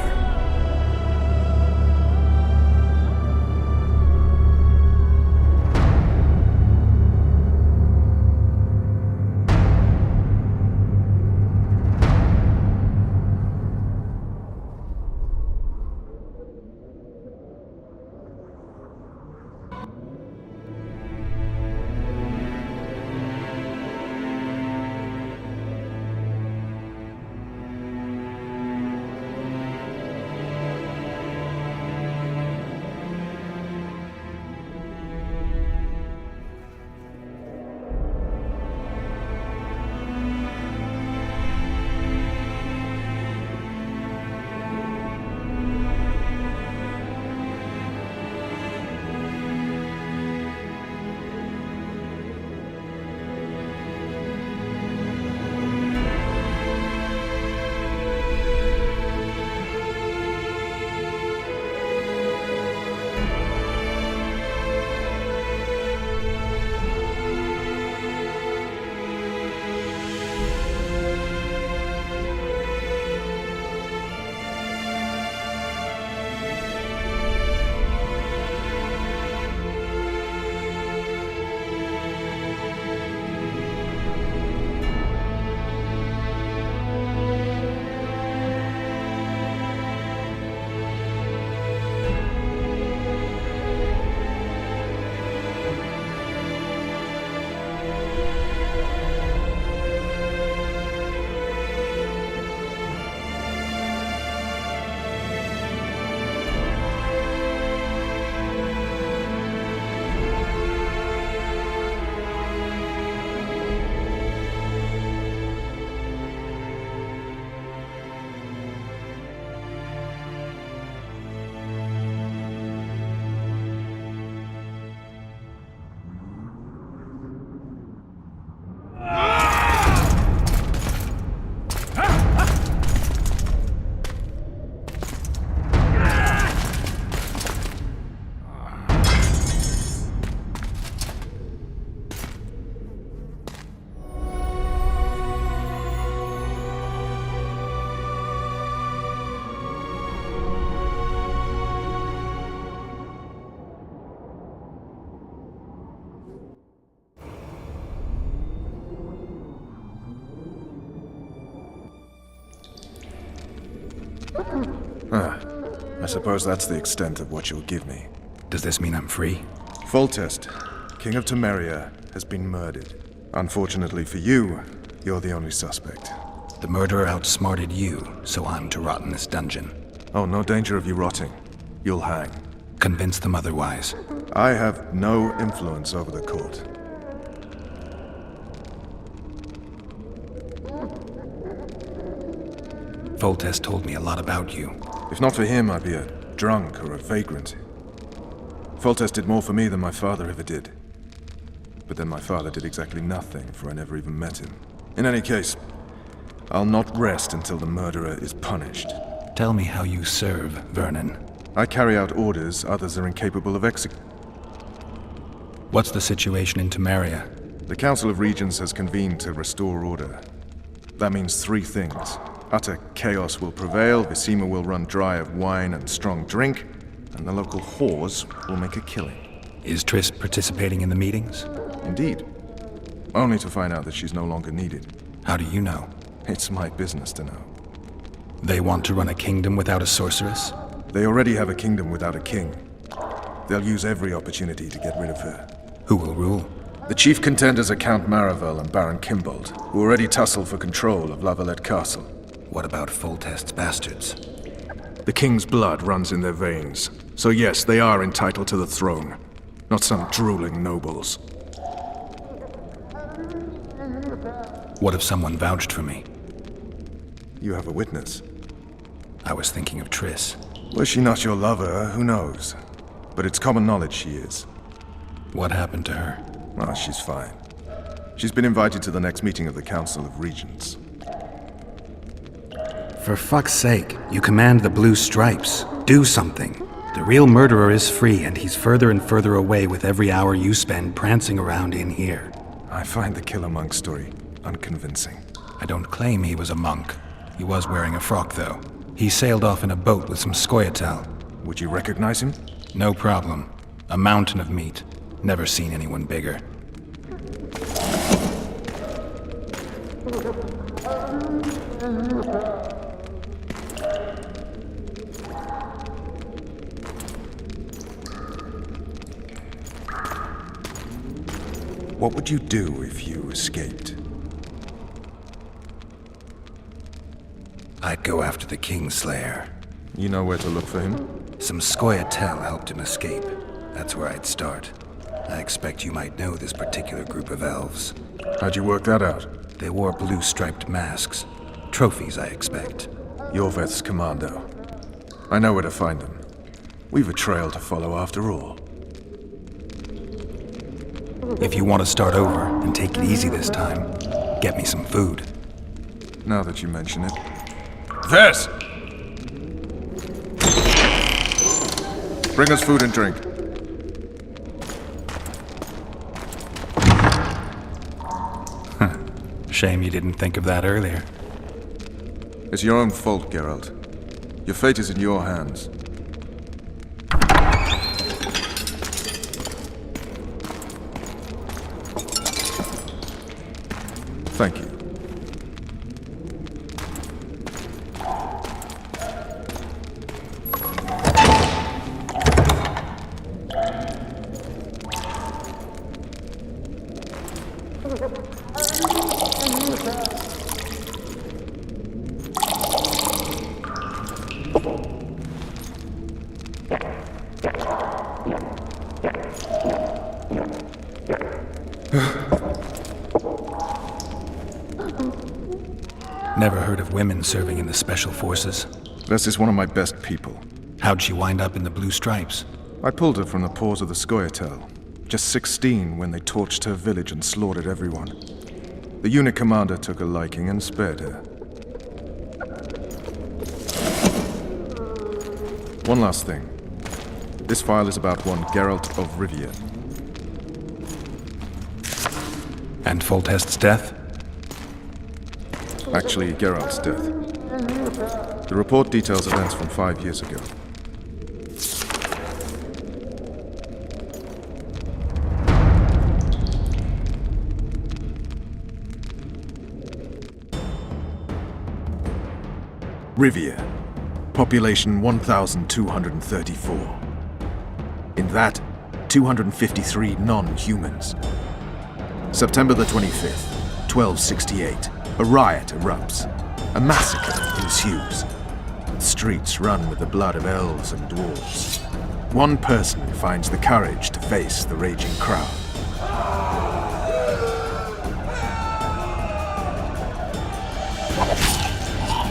Speaker 11: I suppose that's the extent of what you'll give me.
Speaker 8: Does this mean I'm free?
Speaker 11: Foltest, King of Temeria, has been murdered. Unfortunately for you, you're the only suspect.
Speaker 8: The murderer outsmarted you, so I'm to rot in this dungeon.
Speaker 11: Oh, no danger of you rotting. You'll hang.
Speaker 8: Convince them otherwise.
Speaker 11: I have no influence over the court.
Speaker 8: Foltest told me a lot about you.
Speaker 11: If not for him, I'd be a drunk or a vagrant. Foltest did more for me than my father ever did. But then my father did exactly nothing, for I never even met him. In any case, I'll not rest until the murderer is punished.
Speaker 8: Tell me how you serve, Vernon.
Speaker 11: I carry out orders others are incapable of executing.
Speaker 8: What's the situation in Temeria?
Speaker 11: The Council of Regents has convened to restore order. That means 3 things. Utter chaos will prevail, Visima will run dry of wine and strong drink, and the local whores will make a killing.
Speaker 8: Is Triss participating in the meetings?
Speaker 11: Indeed. Only to find out that she's no longer needed.
Speaker 8: How do you know?
Speaker 11: It's my business to know.
Speaker 8: They want to run a kingdom without a sorceress?
Speaker 11: They already have a kingdom without a king. They'll use every opportunity to get rid of her.
Speaker 8: Who will rule?
Speaker 11: The chief contenders are Count Maravel and Baron Kimbold, who already tussle for control of Lavalette Castle.
Speaker 8: What about Foltest's bastards?
Speaker 11: The king's blood runs in their veins, so yes, they are entitled to the throne. Not some drooling nobles.
Speaker 8: What if someone vouched for me?
Speaker 11: You have a witness.
Speaker 8: I was thinking of Triss.
Speaker 11: Was she not your lover, who knows? But it's common knowledge she is.
Speaker 8: What happened to her?
Speaker 11: Well, she's fine. She's been invited to the next meeting of the Council of Regents.
Speaker 8: For fuck's sake, you command the Blue Stripes. Do something. The real murderer is free, and he's further and further away with every hour you spend prancing around in here.
Speaker 11: I find the Killer Monk story unconvincing.
Speaker 8: I don't claim he was a monk. He was wearing a frock, though. He sailed off in a boat with some Scoia'tael.
Speaker 11: Would you recognize him?
Speaker 8: No problem. A mountain of meat. Never seen anyone bigger.
Speaker 11: What would you do if you escaped?
Speaker 8: I'd go after the Kingslayer.
Speaker 11: You know where to look for him?
Speaker 8: Some Scoia'tael helped him escape. That's where I'd start. I expect you might know this particular group of elves.
Speaker 11: How'd you work that out?
Speaker 8: They wore blue-striped masks. Trophies, I expect.
Speaker 11: Yorveth's commando. I know where to find them. We've a trail to follow after all.
Speaker 8: If you want to start over and take it easy this time, get me some food.
Speaker 11: Now that you mention it. Vess! Bring us food and drink.
Speaker 8: Shame you didn't think of that earlier.
Speaker 11: It's your own fault, Geralt. Your fate is in your hands. Thank you.
Speaker 8: Never heard of women serving in the Special Forces.
Speaker 11: Vess is one of my best people.
Speaker 8: How'd she wind up in the Blue Stripes?
Speaker 11: I pulled her from the paws of the Scoia'tael. Just 16 when they torched her village and slaughtered everyone. The unit commander took a liking and spared her. One last thing. This file is about one Geralt of Rivia.
Speaker 8: And Foltest's death?
Speaker 11: Actually, Geralt's death. The report details events from 5 years ago. Rivia. population 1,234. In that, 253 non-humans. September the 25th, 1268, a riot erupts. A massacre ensues. The streets run with the blood of elves and dwarves. One person finds the courage to face the raging crowd.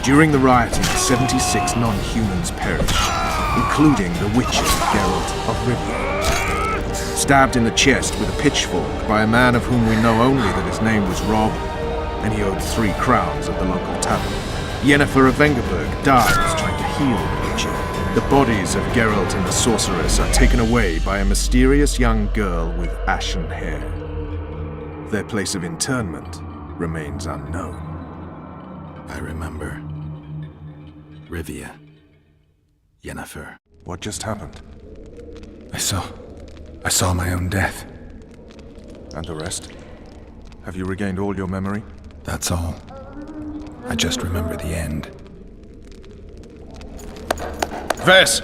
Speaker 11: During the rioting, 76 non-humans perish, including the Witcher, Geralt of Rivia. Stabbed in the chest with a pitchfork by a man of whom we know only that his name was Rob, and he owed 3 crowns at the local tavern. Yennefer of Vengerberg dies trying to heal the Witcher. The bodies of Geralt and the sorceress are taken away by a mysterious young girl with ashen hair. Their place of interment remains unknown.
Speaker 8: I remember. Rivia. Yennefer.
Speaker 11: What just happened?
Speaker 8: I saw my own death.
Speaker 11: And the rest? Have you regained all your memory?
Speaker 8: That's all. I just remember the end.
Speaker 11: Vess!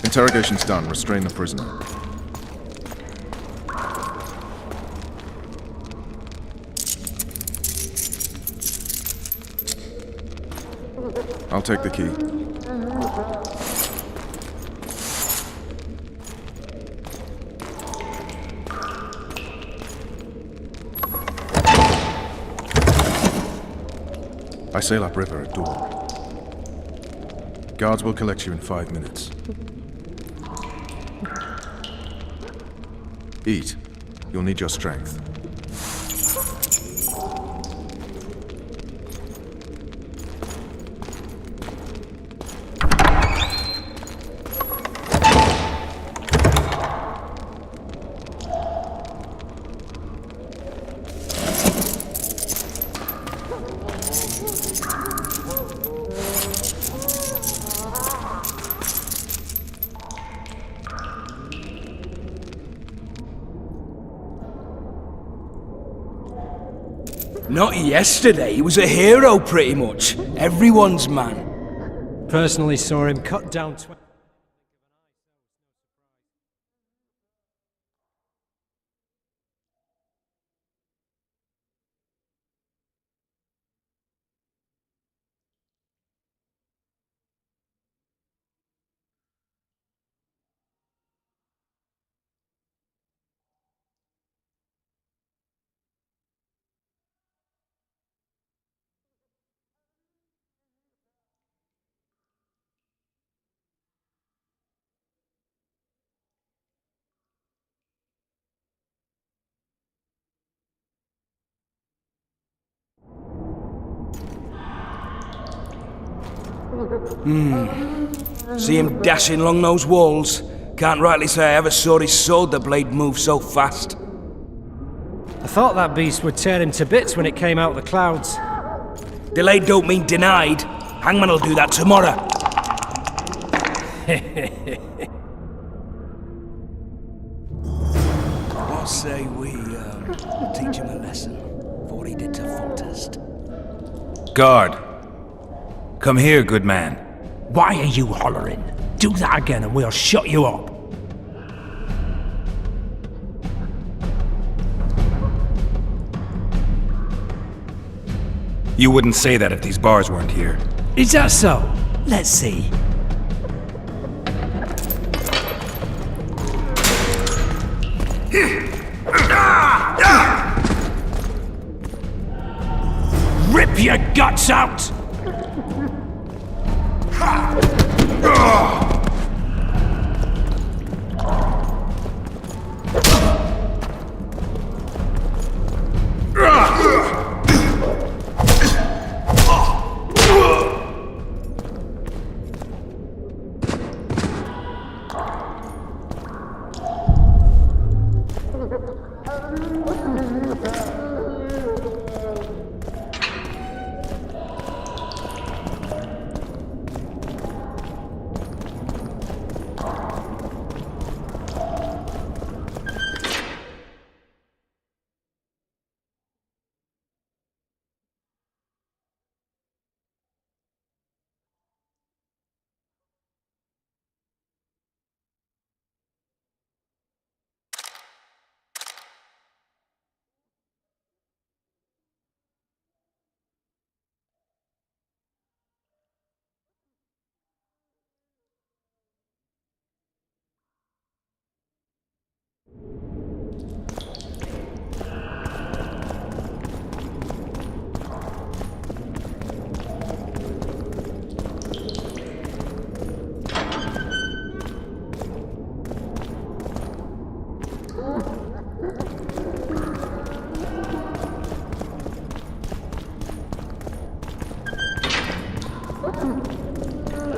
Speaker 11: Interrogation's done. Restrain the prisoner. I'll take the key. I sail upriver at dawn. Guards will collect you in 5 minutes. Eat. You'll need your strength.
Speaker 2: Not yesterday, he was a hero pretty much. Everyone's man.
Speaker 9: Personally saw him cut down 20.
Speaker 2: See him dashing along those walls? Can't rightly say I ever saw his sword the blade move so fast.
Speaker 9: I thought that beast would tear him to bits when it came out of the clouds.
Speaker 2: Delayed don't mean denied. Hangman will do that tomorrow. What say we teach him a lesson for what he did to Foltest?
Speaker 10: Guard! Come here, good man.
Speaker 4: Why are you hollering? Do that again and we'll shut you up.
Speaker 10: You wouldn't say that if these bars weren't here.
Speaker 4: Is that so? Let's see. Rip your guts out!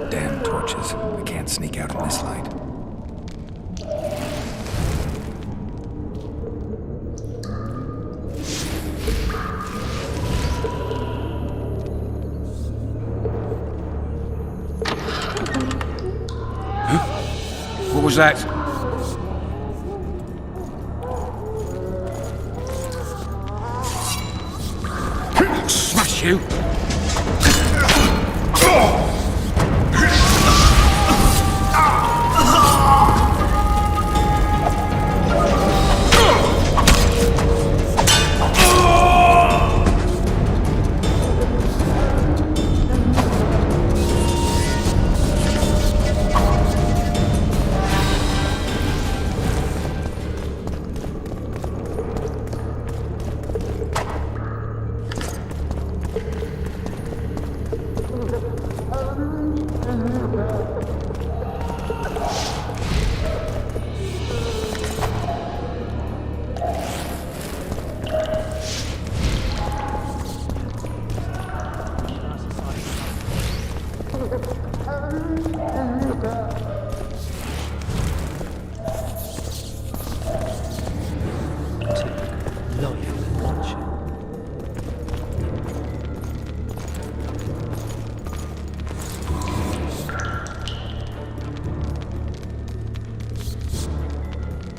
Speaker 8: Damn torches. I can't sneak out in this light.
Speaker 3: What was that? Smash you!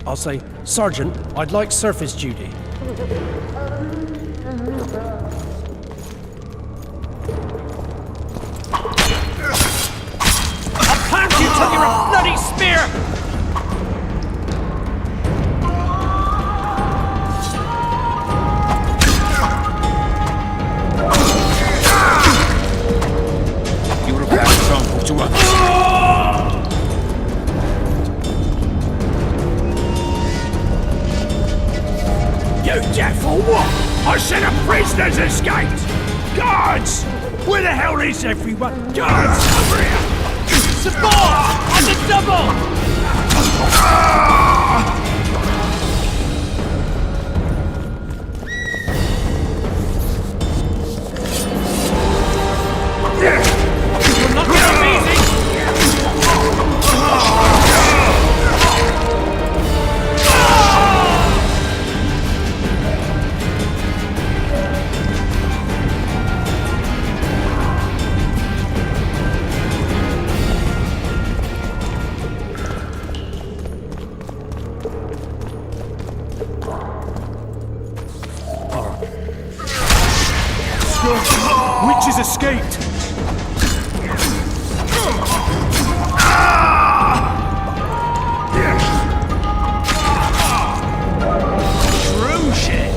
Speaker 9: I'll say, Sergeant, I'd like surface duty.
Speaker 4: I'll plant you till you're a bloody spear!
Speaker 3: You're a bad example to us.
Speaker 4: You deaf or what? I said a prisoner's escaped! Guards! Where the hell is everyone? Guards, over here! Support! On the double! You're not gonna be easy!
Speaker 5: Witches escaped!
Speaker 4: True shit!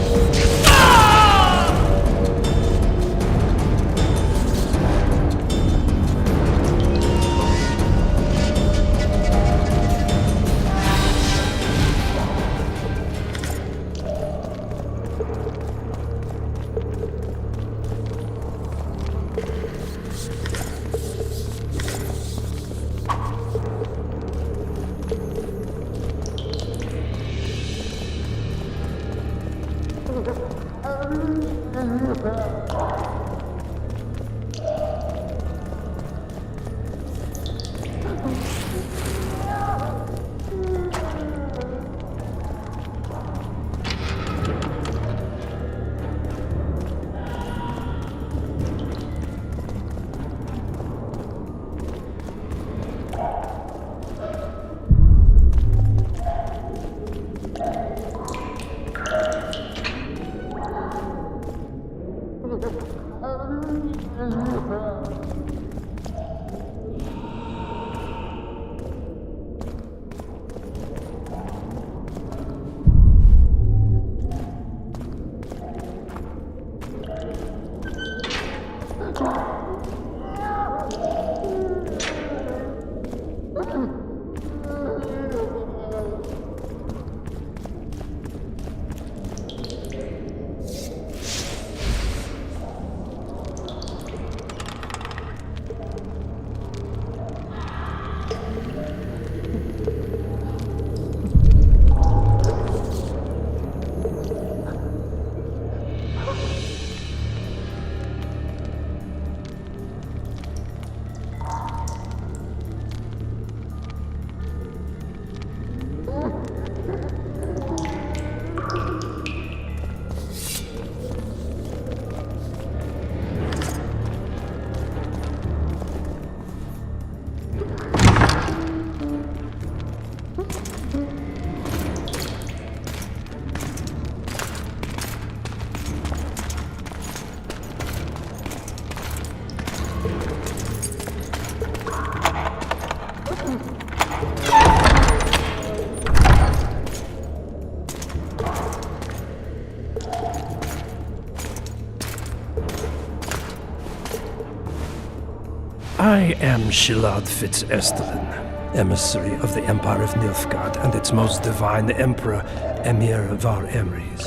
Speaker 9: I am Shilad Fitz-Estelin, emissary of the Empire of Nilfgaard and its most divine Emperor, Emir Var Emrys.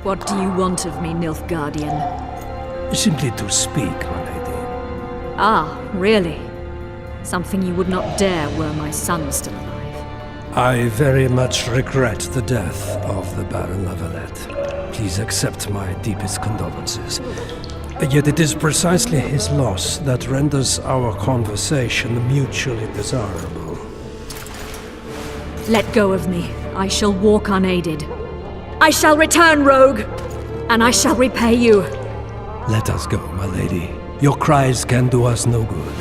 Speaker 12: What do you want of me, Nilfgaardian?
Speaker 9: Simply to speak, my lady.
Speaker 12: Ah, really? Something you would not dare were my son still alive.
Speaker 9: I very much regret the death of the Baron Lavalette. Please accept my deepest condolences. Yet it is precisely his loss that renders our conversation mutually desirable.
Speaker 12: Let go of me. I shall walk unaided. I shall return, rogue! And I shall repay you.
Speaker 9: Let us go, my lady. Your cries can do us no good.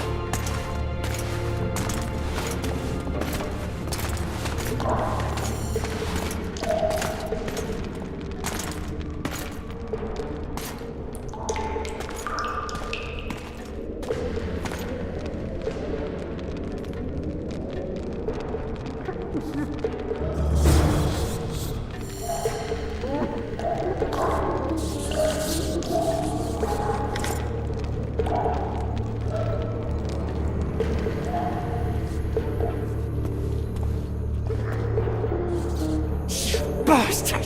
Speaker 4: Bastard!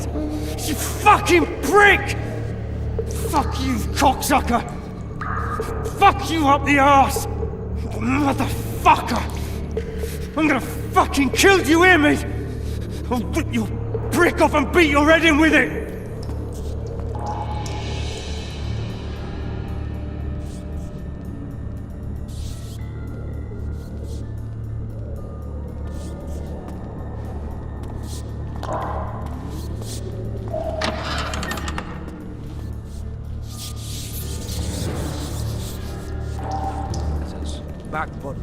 Speaker 4: You fucking prick! Fuck you, cocksucker! Fuck you up the arse! Motherfucker! I'm gonna fucking kill you, hear me? I'll rip your brick off and beat your head in with it! Back, buddy.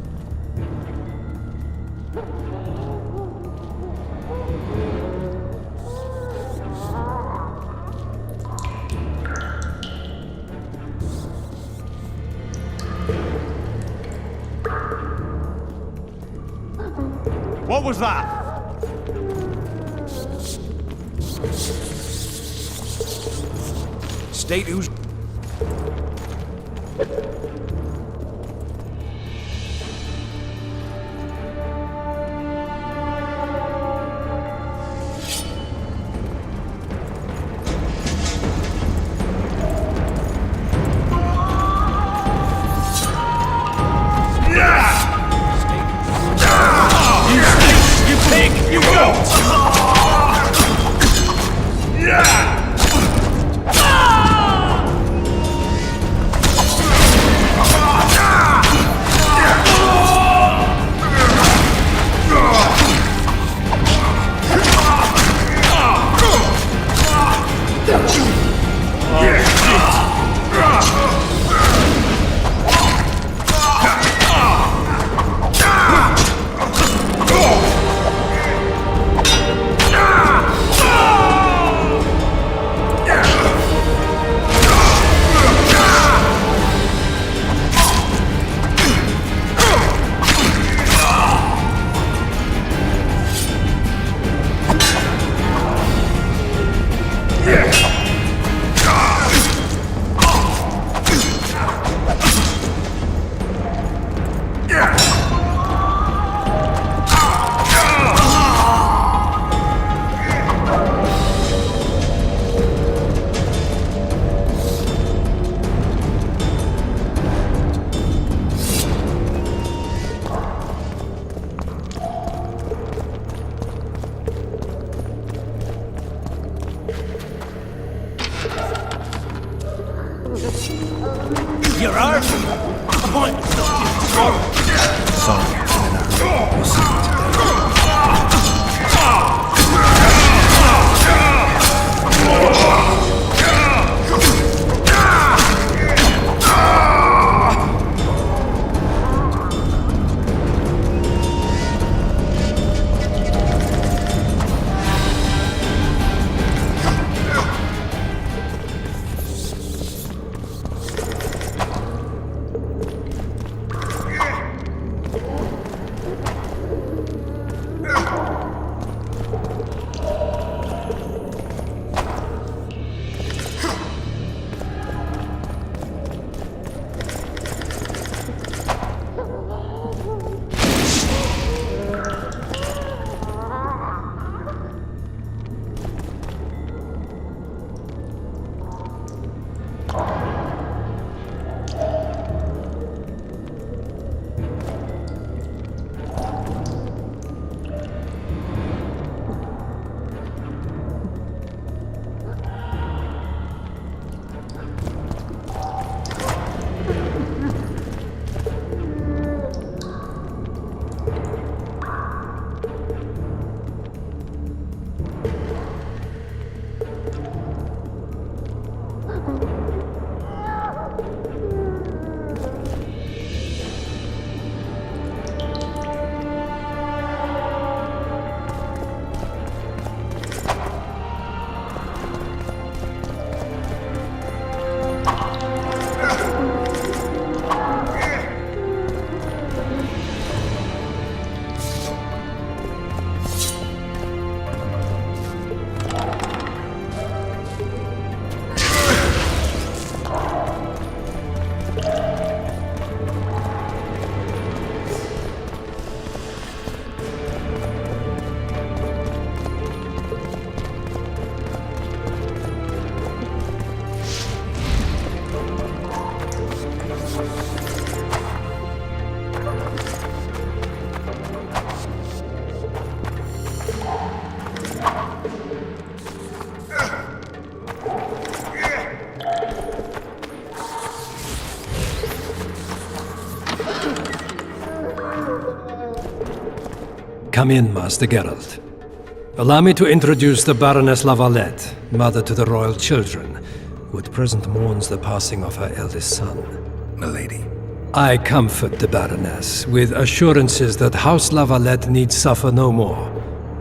Speaker 16: What was that?
Speaker 2: State who's...
Speaker 4: Your arm? I want to stop you tomorrow.
Speaker 8: Sorry, I'm in a hurry. We'll see you today.
Speaker 9: Come in, Master Geralt. Allow me to introduce the Baroness Lavalette, mother to the royal children, who at present mourns the passing of her eldest son.
Speaker 8: Milady.
Speaker 9: I comfort the Baroness with assurances that House Lavalette need suffer no more,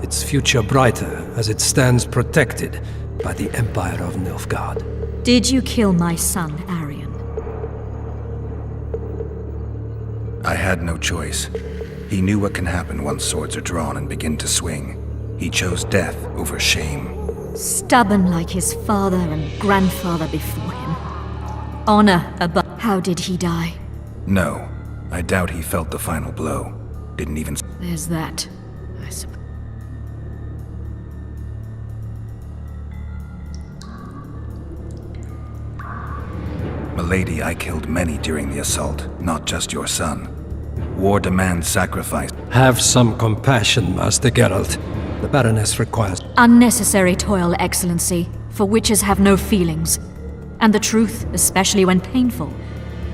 Speaker 9: its future brighter as it stands protected by the Empire of Nilfgaard.
Speaker 15: Did you kill my son, Arion?
Speaker 8: I had no choice. He knew what can happen once swords are drawn and begin to swing. He chose death over shame.
Speaker 15: Stubborn like his father and grandfather before him. Honor above. How did he die?
Speaker 8: No, I doubt he felt the final blow. Didn't even...
Speaker 15: There's that, I suppose.
Speaker 8: Milady, I killed many during the assault, not just your son. War demands sacrifice.
Speaker 9: Have some compassion, Master Geralt. The Baroness requires...
Speaker 15: Unnecessary toil, Excellency, for witches have no feelings. And the truth, especially when painful,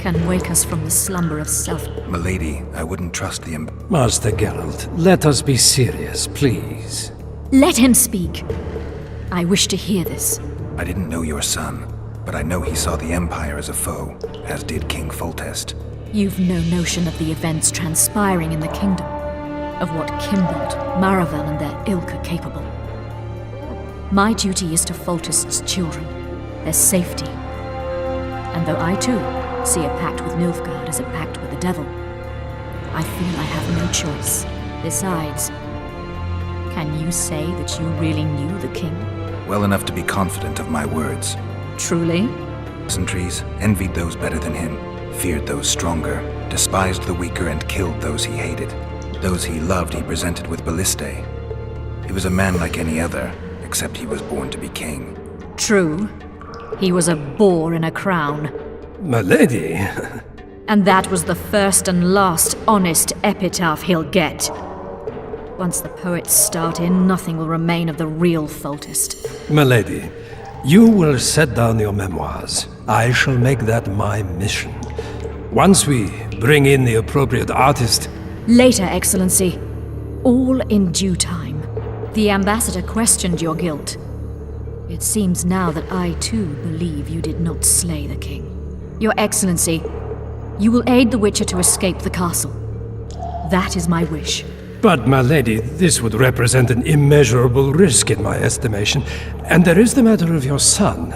Speaker 15: can wake us from the slumber of self.
Speaker 8: Milady, I wouldn't trust the...
Speaker 9: Master Geralt, let us be serious, please.
Speaker 15: Let him speak. I wish to hear this.
Speaker 8: I didn't know your son, but I know he saw the Empire as a foe, as did King Foltest.
Speaker 15: You've no notion of the events transpiring in the kingdom, of what Kimbold, Maravel, and their ilk are capable. My duty is to Foltest's children, their safety. And though I too see a pact with Nilfgaard as a pact with the devil, I feel I have no choice. Besides, can you say that you really knew the king?
Speaker 8: Well enough to be confident of my words.
Speaker 15: Truly?
Speaker 8: Peasantries envied those better than him, feared those stronger, despised the weaker, and killed those he hated. Those he loved he presented with ballistae. He was a man like any other, except he was born to be king.
Speaker 15: True. He was a boar in a crown.
Speaker 9: Milady!
Speaker 15: And that was the first and last honest epitaph he'll get. Once the poets start in, nothing will remain of the real Foltest.
Speaker 9: Milady, you will set down your memoirs. I shall make that my mission. Once we bring in the appropriate artist...
Speaker 15: Later, Excellency. All in due time. The ambassador questioned your guilt. It seems now that I too believe you did not slay the king. Your Excellency, you will aid the Witcher to escape the castle. That is my wish.
Speaker 9: But, my lady, this would represent an immeasurable risk in my estimation. And there is the matter of your son.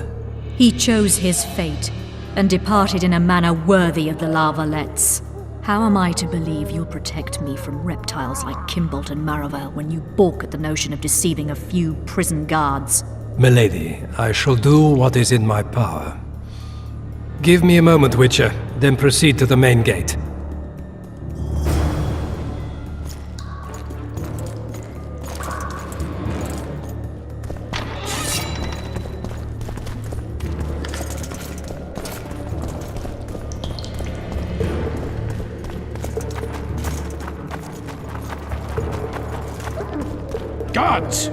Speaker 15: He chose his fate, and departed in a manner worthy of the Lavalettes. How am I to believe you'll protect me from reptiles like Kimbold and Maravel when you balk at the notion of deceiving a few prison guards?
Speaker 9: Milady, I shall do what is in my power. Give me a moment, Witcher, then proceed to the main gate.
Speaker 4: Guards!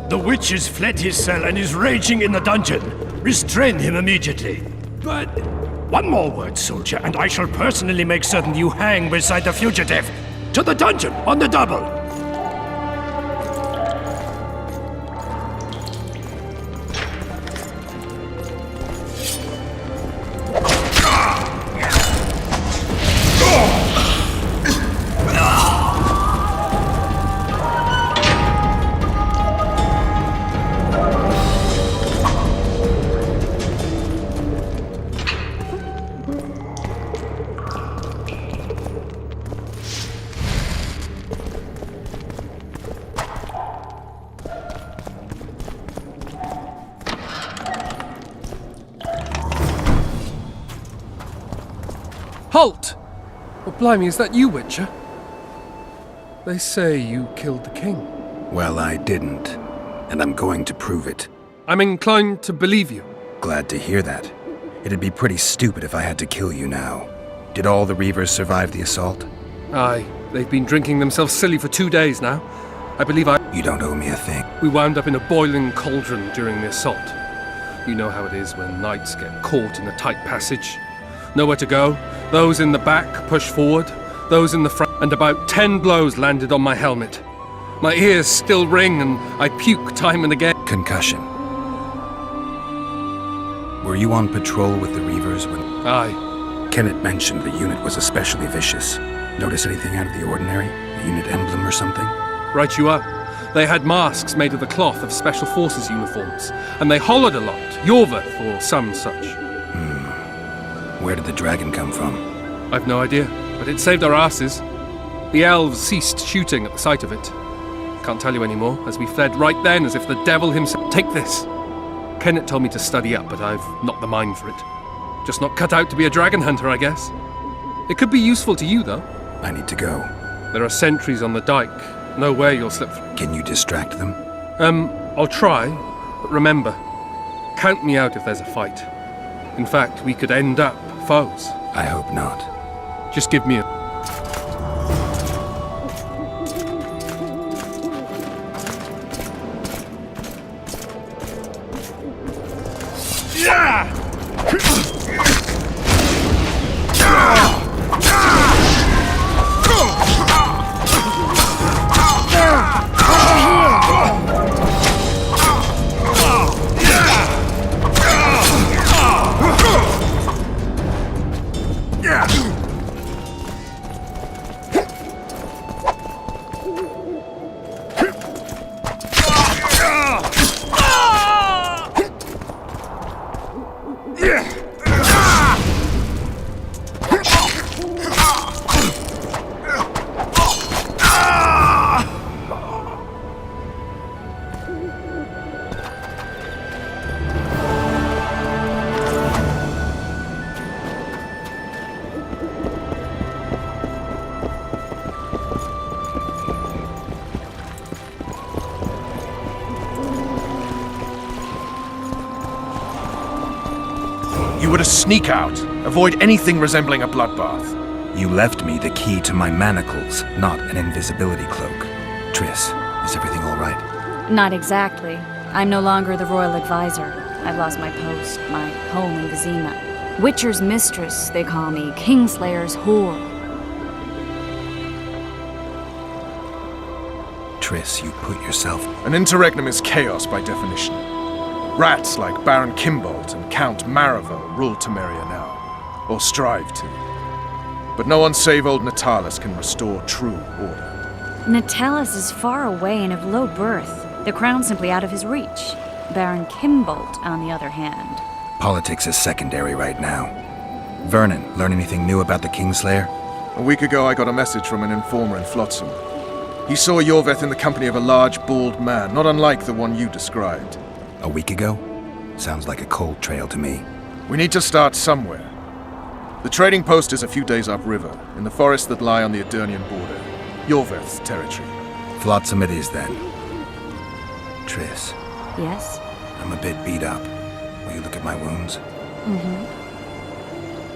Speaker 4: The witch has fled his cell and is raging in the dungeon. Restrain him immediately. But one more word, soldier, and I shall personally make certain you hang beside the fugitive. To the dungeon, on the double!
Speaker 17: Halt! Oh, blimey, is that you, Witcher? They say you killed the king.
Speaker 8: Well, I didn't. And I'm going to prove it.
Speaker 17: I'm inclined to believe you.
Speaker 8: Glad to hear that. It'd be pretty stupid if I had to kill you now. Did all the Reavers survive the assault?
Speaker 17: Aye, they've been drinking themselves silly for 2 days now. I believe
Speaker 8: You don't owe me a thing.
Speaker 17: We wound up in a boiling cauldron during the assault. You know how it is when knights get caught in a tight passage. Nowhere to go. Those in the back push forward. Those in the front... and about 10 blows landed on my helmet. My ears still ring, and I puke time and again.
Speaker 8: Concussion. Were you on patrol with the Reavers when...
Speaker 17: Aye.
Speaker 8: Kenneth mentioned the unit was especially vicious. Notice anything out of the ordinary? A unit emblem or something?
Speaker 17: Right you are. They had masks made of the cloth of Special Forces uniforms, and they hollered a lot. Yorveth or some such.
Speaker 8: Where did the dragon come from?
Speaker 17: I've no idea, but it saved our asses. The elves ceased shooting at the sight of it. Can't tell you anymore, as we fled right then as if the devil himself... Take this! Kenneth told me to study up, but I've not the mind for it. Just not cut out to be a dragon hunter, I guess. It could be useful to you, though.
Speaker 8: I need to go.
Speaker 17: There are sentries on the dike. No way you'll slip through.
Speaker 8: Can you distract them?
Speaker 17: I'll try, but remember, count me out if there's a fight. In fact, we could end up foes.
Speaker 8: I hope not.
Speaker 17: Just give me a...
Speaker 11: You were to sneak out. Avoid anything resembling a bloodbath.
Speaker 8: You left me the key to my manacles, not an invisibility cloak. Triss, is everything all right?
Speaker 12: Not exactly. I'm no longer the royal advisor. I've lost my post, my home in Vizima. Witcher's mistress, they call me. Kingslayer's whore.
Speaker 8: Triss, you put yourself...
Speaker 11: An interregnum is chaos by definition. Rats like Baron Kimbold and Count Maravel rule Temeria now, or strive to. But no one save old Natalis can restore true order.
Speaker 12: Natalis is far away and of low birth. The crown's simply out of his reach. Baron Kimbold, on the other hand.
Speaker 8: Politics is secondary right now. Vernon, learn anything new about the Kingslayer?
Speaker 11: A week ago I got a message from an informer in Flotsam. He saw Yorveth in the company of a large, bald man, not unlike the one you described.
Speaker 8: A week ago? Sounds like a cold trail to me.
Speaker 11: We need to start somewhere. The trading post is a few days upriver, in the forests that lie on the Edirnian border. Yorveth's territory.
Speaker 8: Flotsam it is, then. Triss.
Speaker 12: Yes?
Speaker 8: I'm a bit beat up. Will you look at my wounds?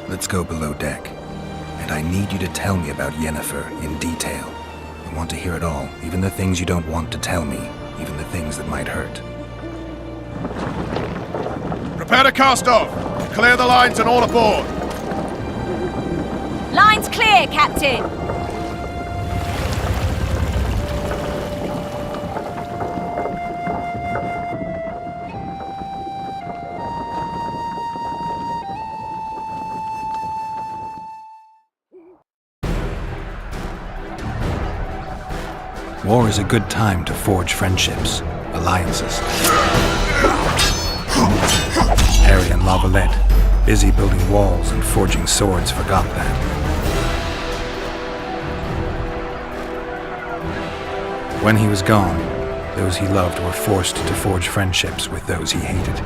Speaker 8: Let's go below deck. And I need you to tell me about Yennefer in detail. I want to hear it all, even the things you don't want to tell me, even the things that might hurt.
Speaker 11: Prepare to cast off! Clear the lines and all aboard!
Speaker 12: Line's clear, Captain!
Speaker 8: War is a good time to forge friendships, alliances. Harry and Lavalette, busy building walls and forging swords, forgot that. When he was gone, those he loved were forced to forge friendships with those he hated.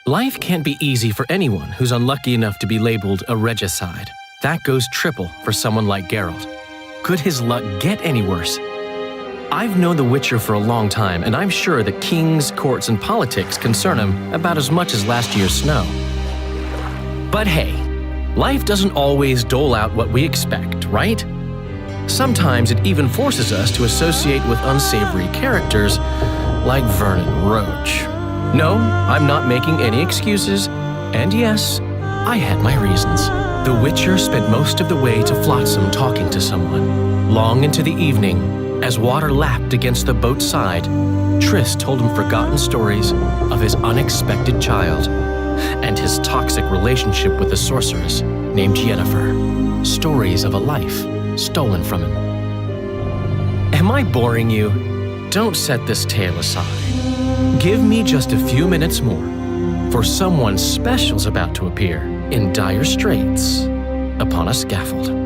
Speaker 18: Life can't be easy for anyone who's unlucky enough to be labeled a regicide. That goes triple for someone like Geralt. Could his luck get any worse? I've known the Witcher for a long time, and I'm sure that kings, courts, and politics concern him about as much as last year's snow. But hey, life doesn't always dole out what we expect, right? Sometimes it even forces us to associate with unsavory characters like Vernon Roach. No, I'm not making any excuses. And yes, I had my reasons. The Witcher spent most of the way to Flotsam talking to someone. Long into the evening, as water lapped against the boat's side, Triss told him forgotten stories of his unexpected child and his toxic relationship with a sorceress named Yennefer. Stories of a life stolen from him. Am I boring you? Don't set this tale aside. Give me just a few minutes more, for someone special's about to appear in dire straits upon a scaffold.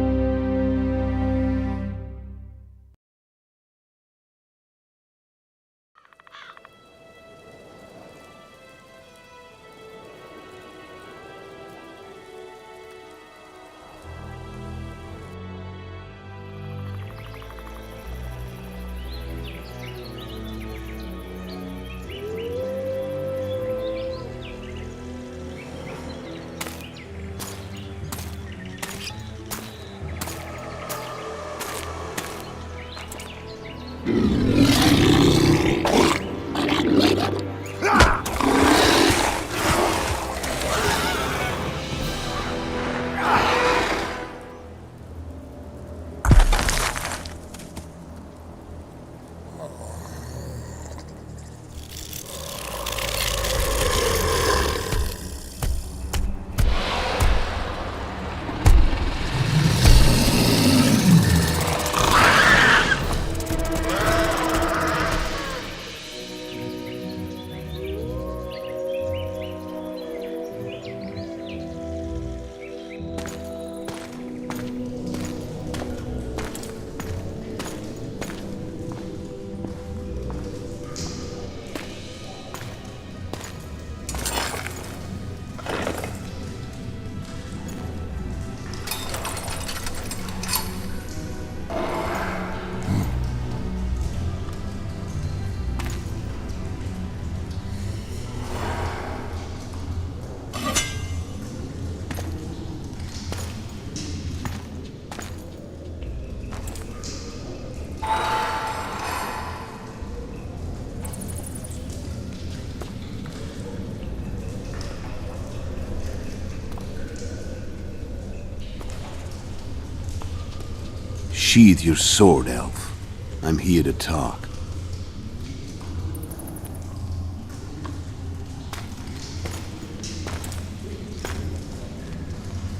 Speaker 7: Sheathe your sword, elf. I'm here to talk.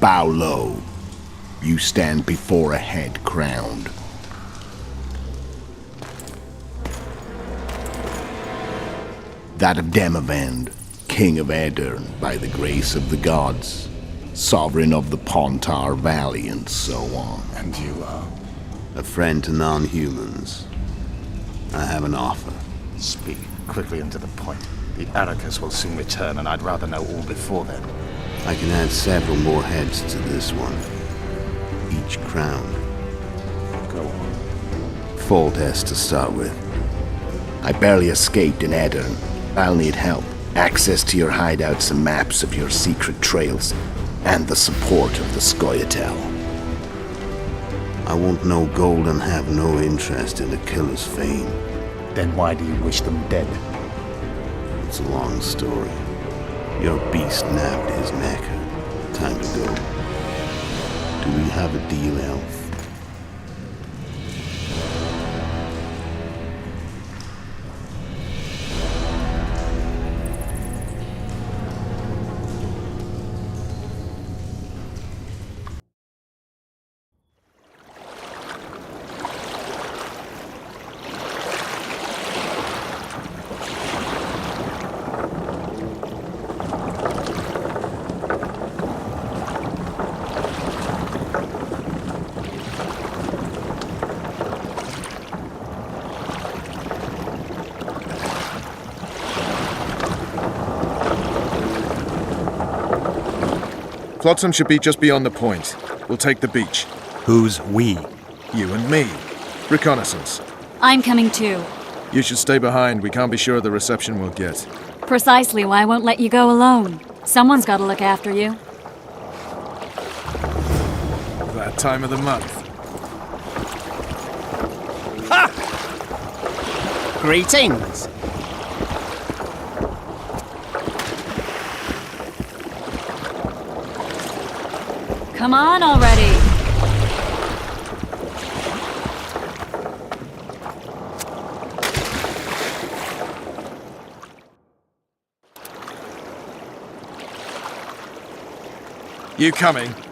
Speaker 7: Bow low. You stand before a head crowned. That of Demavend, king of Aedirn, by the grace of the gods, sovereign of the Pontar Valley, and so on.
Speaker 19: And you are?
Speaker 7: A friend to non-humans. I have an offer.
Speaker 19: Speak quickly and to the point. The Arrakis will soon return, and I'd rather know all before then.
Speaker 7: I can add several more heads to this one. Each crowned.
Speaker 19: Go on.
Speaker 7: Foltest to start with. I barely escaped in Aedirn. I'll need help. Access to your hideouts and maps of your secret trails. And the support of the Scoia'tael. I want no gold and have no interest in the killer's fame.
Speaker 19: Then why do you wish them dead?
Speaker 7: It's a long story. Your beast nabbed his neck. Time to go. Do we have a deal, elf?
Speaker 11: Flotsam should be just beyond the point. We'll take the beach.
Speaker 10: Who's we?
Speaker 11: You and me. Reconnaissance.
Speaker 12: I'm coming too.
Speaker 11: You should stay behind. We can't be sure of the reception we'll get.
Speaker 12: Precisely why I won't let you go alone. Someone's got to look after you.
Speaker 11: That time of the month.
Speaker 4: Ha! Greetings.
Speaker 12: Come on already!
Speaker 11: You coming?